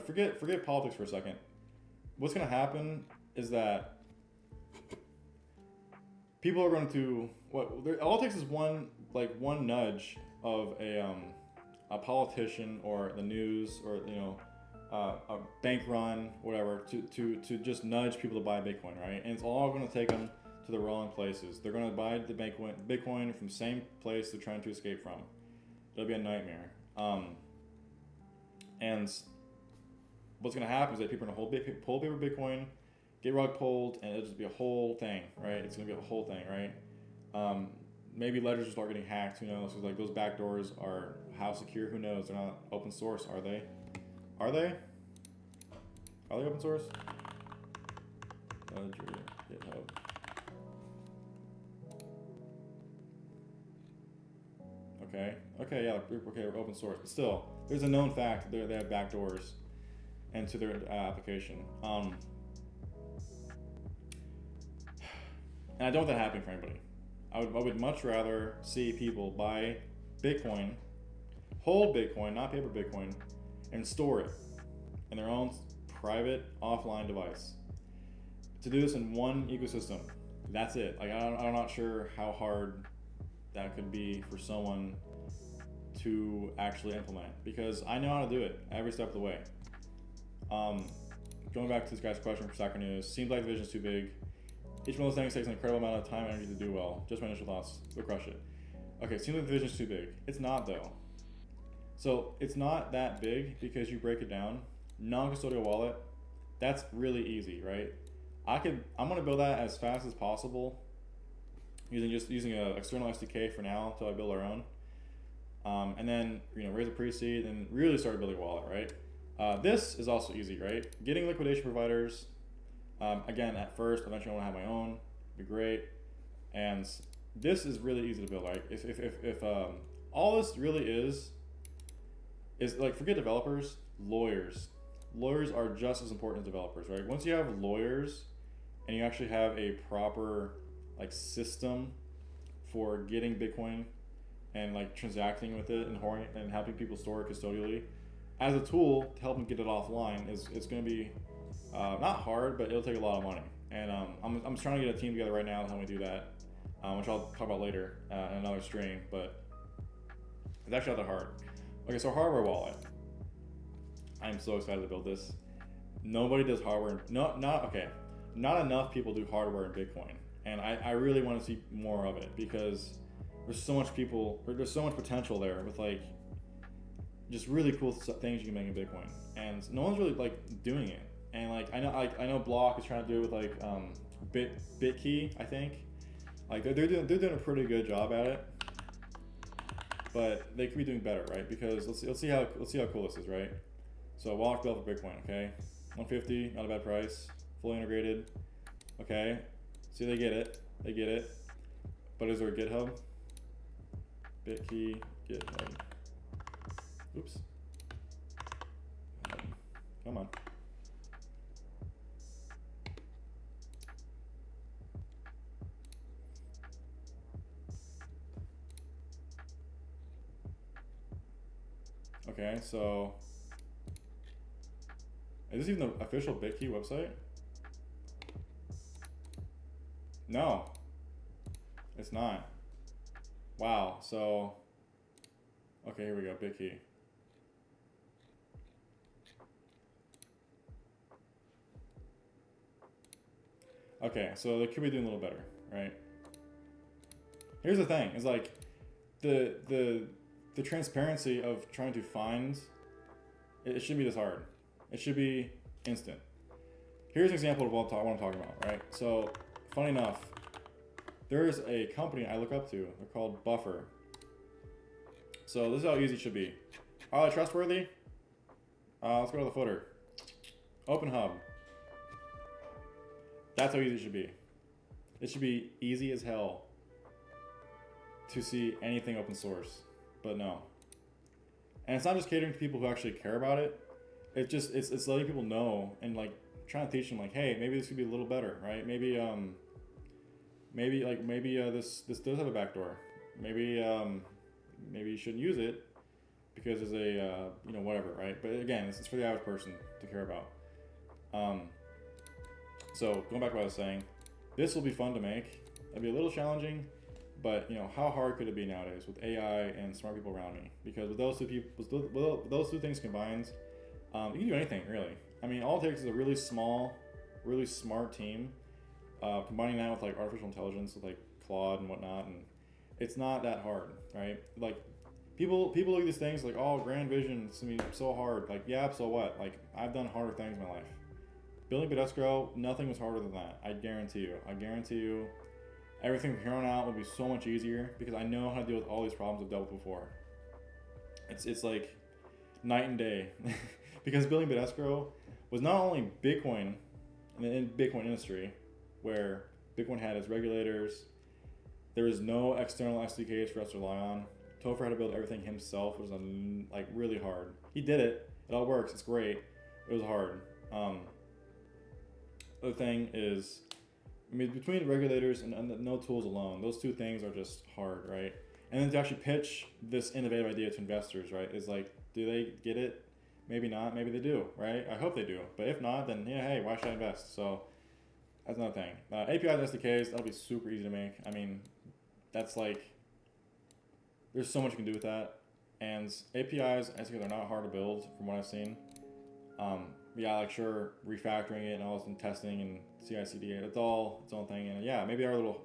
Forget politics for a second. What's going to happen is that people are going to all it takes is one nudge of a politician or the news or a bank run, whatever, to just nudge people to buy Bitcoin, right? And it's all going to take them to the wrong places. They're going to buy the Bitcoin from the same place they're trying to escape from. It'll be a nightmare. And what's going to happen is that people are going to pull paper Bitcoin, get rug pulled, and it'll just be a whole thing, right? It's going to be a whole thing, right? Maybe ledgers will start getting hacked. Who knows? Because those backdoors are how secure? Who knows? They're not open source, are they? Are they? Are they open source? Ledger, GitHub. Okay, yeah, okay, we're open source, but still, there's a known fact that they have backdoors into their application. And I don't want that happening for anybody. I would much rather see people buy Bitcoin, hold Bitcoin, not paper Bitcoin, and store it in their own private offline device. To do this in one ecosystem, that's it. I'm not sure how hard that could be for someone to actually implement, because I know how to do it every step of the way. Going back to this guy's question for Stacker News, seems like the vision's too big. Each one of those things takes an incredible amount of time and energy to do well. Just my initial thoughts. We'll crush it. Okay, seems like the vision's too big. It's not though. So it's not that big because you break it down. Non-custodial wallet, that's really easy, right? I'm gonna build that as fast as possible using an external SDK for now until I build our own. And then raise a pre-seed and really start building a wallet, right? This is also easy, right? Getting liquidation providers. Again, at first, eventually I want to have my own. Be great. And this is really easy to build, right? If all this really is like, forget developers, lawyers. Lawyers are just as important as developers, right? Once you have lawyers and you actually have a proper like system for getting Bitcoin and like transacting with it and helping people store it custodially as a tool to help them get it offline, it's going to be not hard, but it'll take a lot of money. And I'm trying to get a team together right now to help me do that, which I'll talk about later in another stream, but it's actually not that hard. Okay, so hardware wallet. I'm so excited to build this. Nobody does hardware. Not enough people do hardware in Bitcoin. And I really want to see more of it, because there's so much potential there with like just really cool things you can make in Bitcoin, and no one's really like doing it. And like I know Block is trying to do it with like Bitkey, I think. Like they're doing a pretty good job at it, but they could be doing better, right? Because let's see how cool this is, right? So wallet built for Bitcoin, okay, 150, not a bad price, fully integrated, okay. See, they get it. But is there a GitHub? Bitkey, GitHub. Oops. Come on. Okay, so is this even the official Bitkey website? No, it's not. Wow, so, okay, here we go, Bitkey. Okay, so they could be doing a little better, right? Here's the thing, is like, the transparency of trying to find, it shouldn't be this hard. It should be instant. Here's an example of what I'm talking about, right? So, funny enough, there's a company I look up to. They're called Buffer. So this is how easy it should be. Are they trustworthy? Let's go to the footer. Open Hub. That's how easy it should be. It should be easy as hell to see anything open source, but no. And it's not just catering to people who actually care about it. It's letting people know and like trying to teach them like, hey, maybe this could be a little better, right? Maybe this does have a backdoor. Maybe you shouldn't use it because there's a whatever, right? But again, it's for the average person to care about. So going back to what I was saying, this will be fun to make. It'll be a little challenging, but how hard could it be nowadays with AI and smart people around me? Because with those two things combined, you can do anything really. I mean, all it takes is a really small, really smart team. Combining that with like artificial intelligence, with like Claude and whatnot, and it's not that hard, right? Like people look at these things like, oh, Grand Vision, it's gonna be so hard. Like, yeah, so what? Like, I've done harder things in my life. Building BitEscrow, nothing was harder than that. I guarantee you. Everything from here on out will be so much easier because I know how to deal with all these problems I've dealt with before. It's like night and day. Because building BitEscrow was not only Bitcoin in Bitcoin industry, where Bitcoin had its regulators, there was no external SDKs for us to rely on. Topher had to build everything himself. It was like really hard. He did it. It all works. It's great. It was hard. The other thing is, I mean, between regulators and no tools alone, those two things are just hard, right? And then to actually pitch this innovative idea to investors, right, is like, do they get it? Maybe not. Maybe they do, right? I hope they do. But if not, then yeah, hey, why should I invest? So that's another thing. APIs and SDKs, that'll be super easy to make. I mean, that's like there's so much you can do with that. And APIs, I think they're not hard to build from what I've seen. Yeah, like sure, refactoring it and all this and testing and CI/CD, it's all its own thing. And yeah, maybe they're a little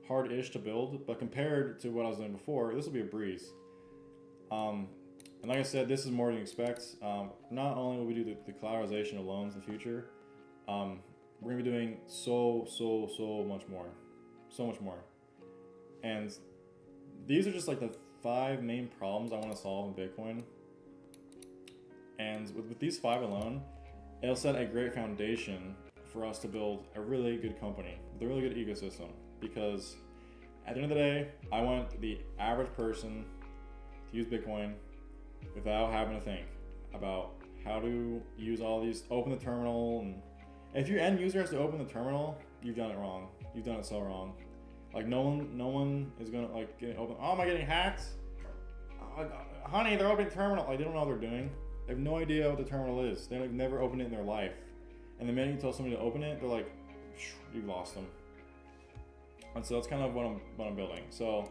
hard-ish to build, but compared to what I was doing before, this will be a breeze. And like I said, this is more than you expect. Not only will we do the collateralization of loans in the future, we're gonna be doing so much more, so much more. And these are just like the 5 main problems I want to solve in Bitcoin. And with these 5 alone, it'll set a great foundation for us to build a really good company with a really good ecosystem. Because at the end of the day, I want the average person to use Bitcoin without having to think about how to use all these, open the terminal. And if your end user has to open the terminal, you've done it wrong. You've done it so wrong. Like no one is gonna like get open. Oh, am I getting hacked? Honey, they're opening terminal. Like they don't know what they're doing. They have no idea what the terminal is. They've never opened it in their life. And the minute you tell somebody to open it, they're like, you've lost them. And so that's kind of what I'm building. So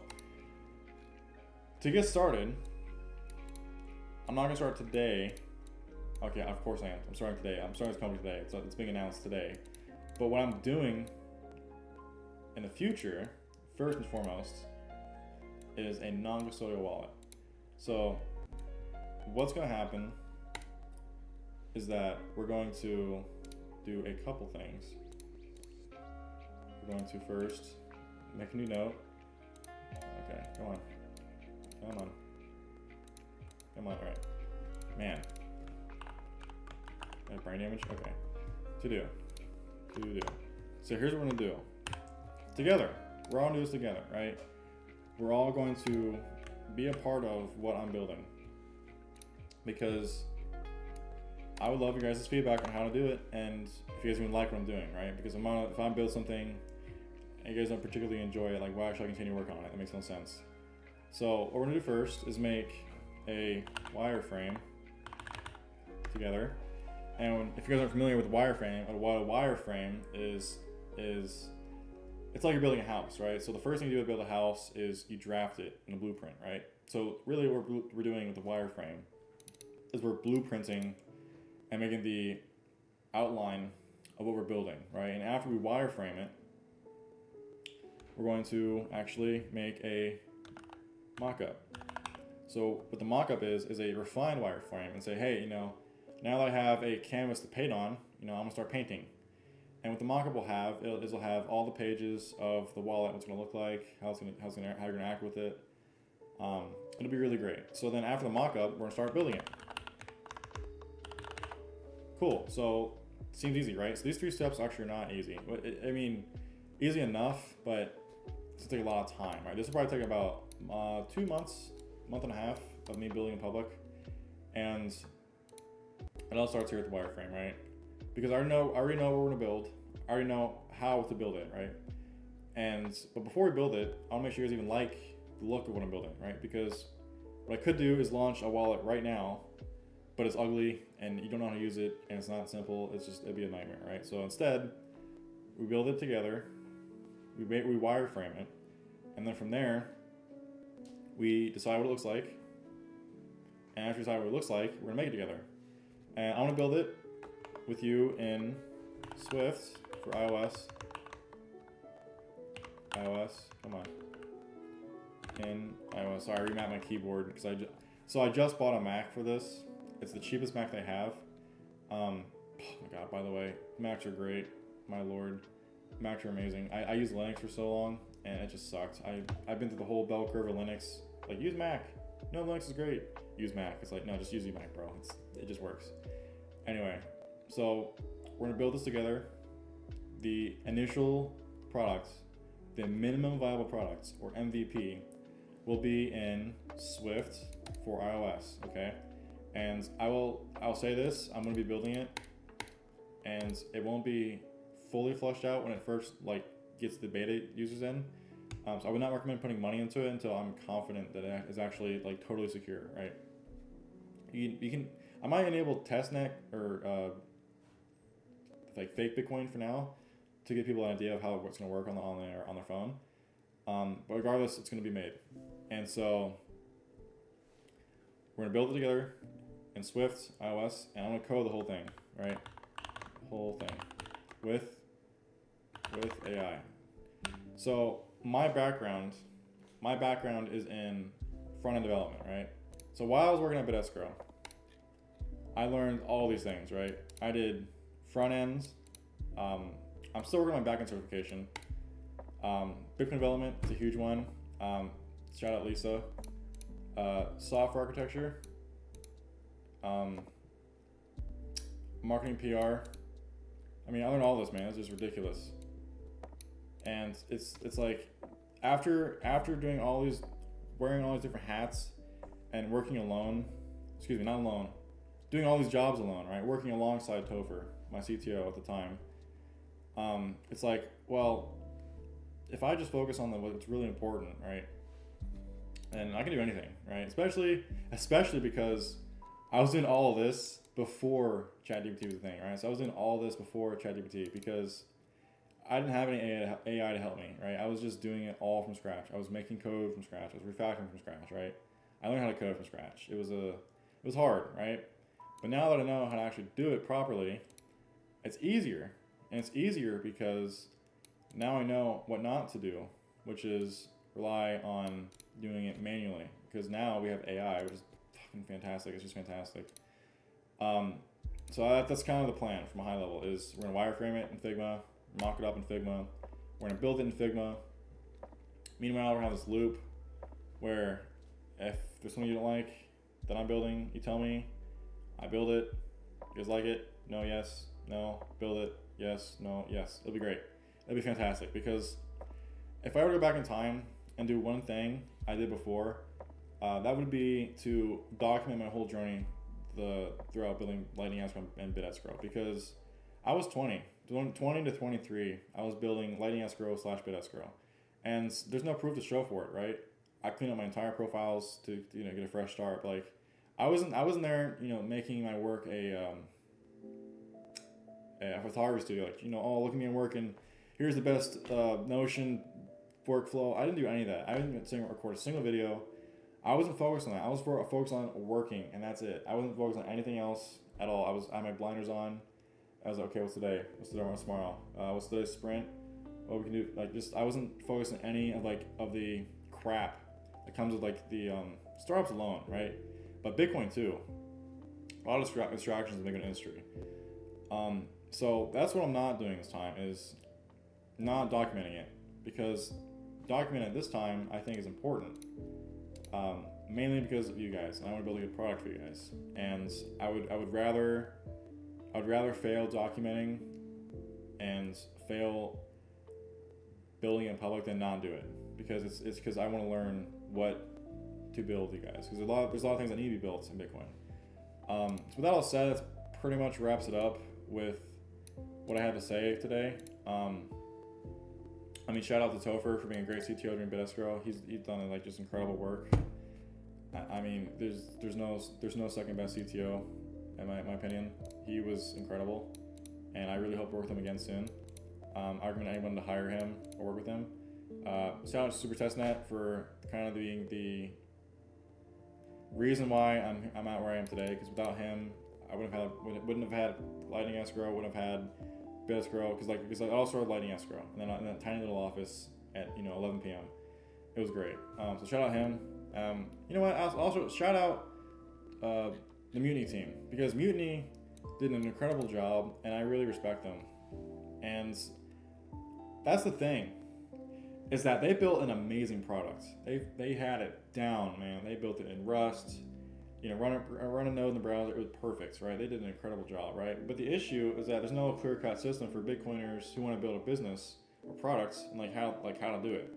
to get started, I'm not gonna start today. Okay, of course I am. I'm starting today. I'm starting this company today. So it's being announced today. But what I'm doing in the future, first and foremost, is a non-custodial wallet. So what's going to happen is that we're going to do a couple things. We're going to first make a new note. Okay, come on. All right. Man. Brain damage? Okay. To do. So here's what we're going to do. Together. We're all going to do this together, right? We're all going to be a part of what I'm building. Because I would love your guys' feedback on how to do it, and if you guys even like what I'm doing, right? Because if I build something and you guys don't particularly enjoy it, like why should I continue working on it? That makes no sense. So what we're going to do first is make a wireframe together. And if you guys aren't familiar with wireframe, what a wireframe is it's like you're building a house, right? So the first thing you do to build a house is you draft it in a blueprint, right? So really what we're doing with the wireframe is we're blueprinting and making the outline of what we're building, right? And after we wireframe it, we're going to actually make a mock-up. So what the mock-up is a refined wireframe, and say, hey, now that I have a canvas to paint on, I'm gonna start painting. And what the mockup will have is it'll have all the pages of the wallet, what's gonna look like, how you're gonna act with it. It'll be really great. So then after the mockup, we're gonna start building it. Cool. So seems easy, right? So these 3 steps actually are not easy. I mean, easy enough, but it's gonna take a lot of time, right? This will probably take about 2 months, month and a half of me building in public, and it all starts here with the wireframe, right? Because I already know what we're gonna build. I already know how to build it, right? But before we build it, I wanna make sure you guys even like the look of what I'm building, right? Because what I could do is launch a wallet right now, but it's ugly and you don't know how to use it and it's not simple. It'd be a nightmare, right? So instead, we build it together, we wireframe it, and then from there, we decide what it looks like. And after we decide what it looks like, we're gonna make it together. And I want to build it with you in Swift for iOS. Come on. In iOS. Sorry, I remapped my keyboard because I just bought a Mac for this. It's the cheapest Mac they have. Oh my god, by the way, Macs are great. My lord. Macs are amazing. I used Linux for so long and it just sucked. I've been through the whole bell curve of Linux. Like, use Mac. No, Linux is great. Use Mac. It's like, no, just use your Mac, bro. It just works. Anyway, so we're gonna build this together. The initial product, the minimum viable products, or MVP, will be in Swift for iOS, okay? And I'll say this, I'm gonna be building it, and it won't be fully fleshed out when it first gets the beta users in. So I would not recommend putting money into it until I'm confident that it is actually totally secure, right? You can, I might enable testnet or fake Bitcoin for now to give people an idea of how it's going to work on their phone. But regardless, it's going to be made. And so We're gonna build it together in Swift, iOS, and I'm gonna code the whole thing, right? Whole thing with AI. So my background is in front-end development, right? So while I was working at BitEscrow, I learned all these things, right? I did front ends. I'm still working on my backend certification. Bitcoin development is a huge one. Shout out Lisa. Software architecture. Marketing PR. I mean, I learned all this, man. It's just ridiculous. And it's like after doing all these, wearing all these different hats and working alone, not alone, doing all these jobs alone, right? Working alongside Topher, my CTO at the time. It's like, well, if I just focus on what's really important, right? And I can do anything, right? Especially because I was doing all of this before ChatGPT was a thing, right? So I was doing all this before ChatGPT because I didn't have any AI to help me, right? I was just doing it all from scratch. I was making code from scratch. I was refactoring from scratch, right? I learned how to code from scratch. It was hard, right? But now that I know how to actually do it properly, it's easier. And it's easier because now I know what not to do, which is rely on doing it manually. Because now we have AI, which is fucking fantastic. It's just fantastic. So that's kind of the plan from a high level is we're gonna wireframe it in Figma, mock it up in Figma. We're gonna build it in Figma. Meanwhile, we're gonna have this loop where if there's something you don't like that I'm building, you tell me, I build it, you guys like it, no, yes, no, build it, yes, no, yes. It'll be great. It'll be fantastic because if I were to go back in time and do one thing I did before, that would be to document my whole journey throughout building Lightning Escrow and BitEscrow because I was 20 to 23. I was building Lightning Escrow / BitEscrow, and there's no proof to show for it, right? I cleaned up my entire profiles to get a fresh start. But like, I wasn't there, making my work a photography studio. Like, oh, look at me and working. Here's the best Notion workflow. I didn't do any of that. I didn't record a single video. I wasn't focused on that. I was focused on working, and that's it. I wasn't focused on anything else at all. I had my blinders on. I was like, okay, what's today? What's today? What's tomorrow? What's today's sprint? What we can do? Like, I wasn't focused on any of the crap that comes with like the startups alone, right? But Bitcoin too. A lot of distractions in the Bitcoin industry. So that's what I'm not doing this time is not documenting it because documenting it this time I think is important. Mainly because of you guys, and I want to build a good product for you guys. And I would rather fail documenting and fail building in public than not do it because it's because I want to learn what to build you guys because there's a lot of things that need to be built in Bitcoin. So with that all said, that pretty much wraps it up with what I had to say today. Shout out to Topher for being a great CTO during BitEscrow. He's done like just incredible work. I mean, there's no second best CTO in my opinion. He was incredible, and I really hope to work with him again soon. I recommend anyone to hire him or work with him. Shout out to SuperTestNet for kind of being the reason why I'm at where I am today. Because without him, I wouldn't have had Lightning Escrow, wouldn't have had BitEscrow. Because I also started Lightning Escrow, and then in that tiny little office at 11 p.m. It was great. So shout out him. You know what? I'll also shout out the Mutiny team because Mutiny did an incredible job, and I really respect them. And that's the thing, is that they built an amazing product. They had it down, man. They built it in Rust. Run a node in the browser. It was perfect, right? They did an incredible job, right? But the issue is that there's no clear-cut system for Bitcoiners who want to build a business or products and how to do it.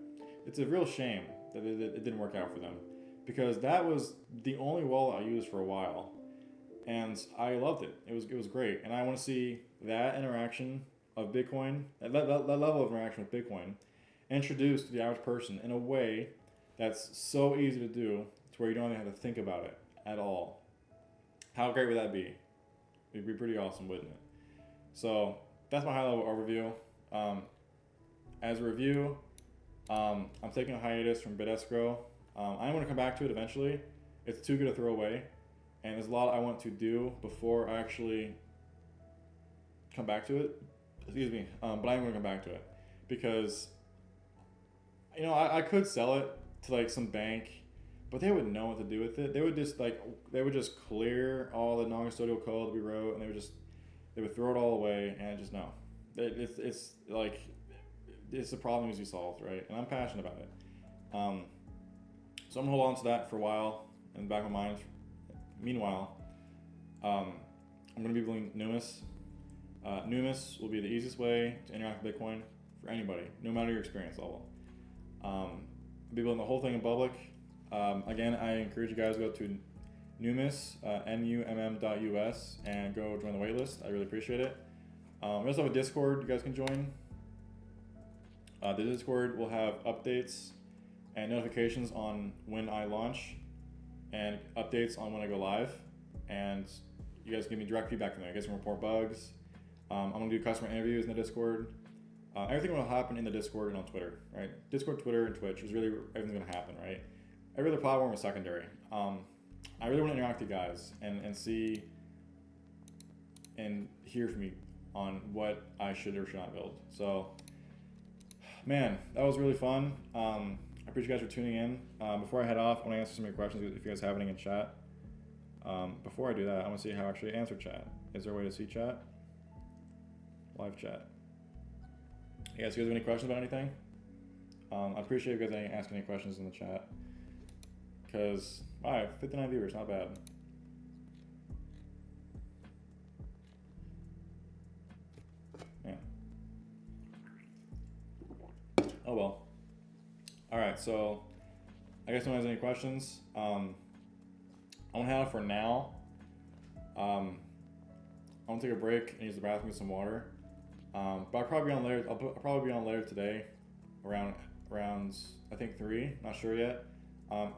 It's a real shame that it didn't work out for them because that was the only wallet I used for a while, and I loved it. It was great, and I want to see that interaction of Bitcoin, that level of interaction with Bitcoin, introduced to the average person in a way that's so easy to do to where you don't even have to think about it at all. How great would that be? It'd be pretty awesome, wouldn't it? So that's my high-level overview. As a review, I'm taking a hiatus from BitEscrow. I'm going to come back to it eventually, it's too good to throw away, and there's a lot I want to do before I actually come back to it. Excuse me, but I'm gonna come back to it because I could sell it to like some bank, but they wouldn't know what to do with it. They would just clear all the non-custodial code that we wrote, and they would throw it all away, and just no. It's like it's a problem needs to be solved, right? And I'm passionate about it. So I'm gonna hold on to that for a while in the back of my mind. Meanwhile, I'm gonna be building Numis. Numis will be the easiest way to interact with Bitcoin for anybody, no matter your experience level. I'll be building the whole thing in public. Again, I encourage you guys to go to Numis, numm.us, and go join the waitlist. I really appreciate it. We also have a Discord you guys can join. The Discord will have updates and notifications on when I launch and updates on when I go live. And you guys give me direct feedback from there. You guys can report bugs. I'm going to do customer interviews in the Discord. Everything will happen in the Discord and on Twitter, right? Discord, Twitter, and Twitch is really where everything's going to happen, right? Every other platform is secondary. I really want to interact with you guys and see and hear from you on what I should or should not build. So, man, that was really fun. I appreciate you guys for tuning in. Before I head off, I want to answer some of your questions if you guys have any in chat. Before I do that, I want to see how I actually answer chat. Is there a way to see chat? Live chat. You guys have any questions about anything? I appreciate you guys asking any questions in the chat. Because, wow, 59 viewers, not bad. Yeah. Oh well. Alright, so I guess no one has any questions. I'm gonna head out for now. I'm gonna take a break and use the bathroom with some water. But I'll probably be on later. I'll probably be on later today, around I think 3. Not sure yet.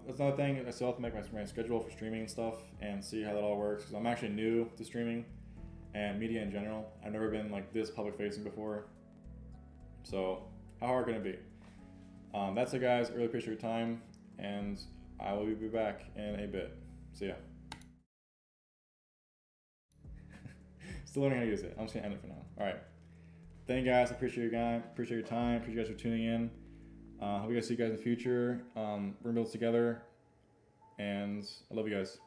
That's another thing. I still have to make my schedule for streaming and stuff and see how that all works. Because I'm actually new to streaming and media in general. I've never been like this public facing before. So how hard can it be? That's it, guys. I really appreciate your time, and I will be back in a bit. See ya. Still learning how to use it. I'm just gonna end it for now. All right. Thank you guys. I appreciate your time. Appreciate you guys for tuning in. Hope you guys see you guys in the future. We're gonna build this together, and I love you guys.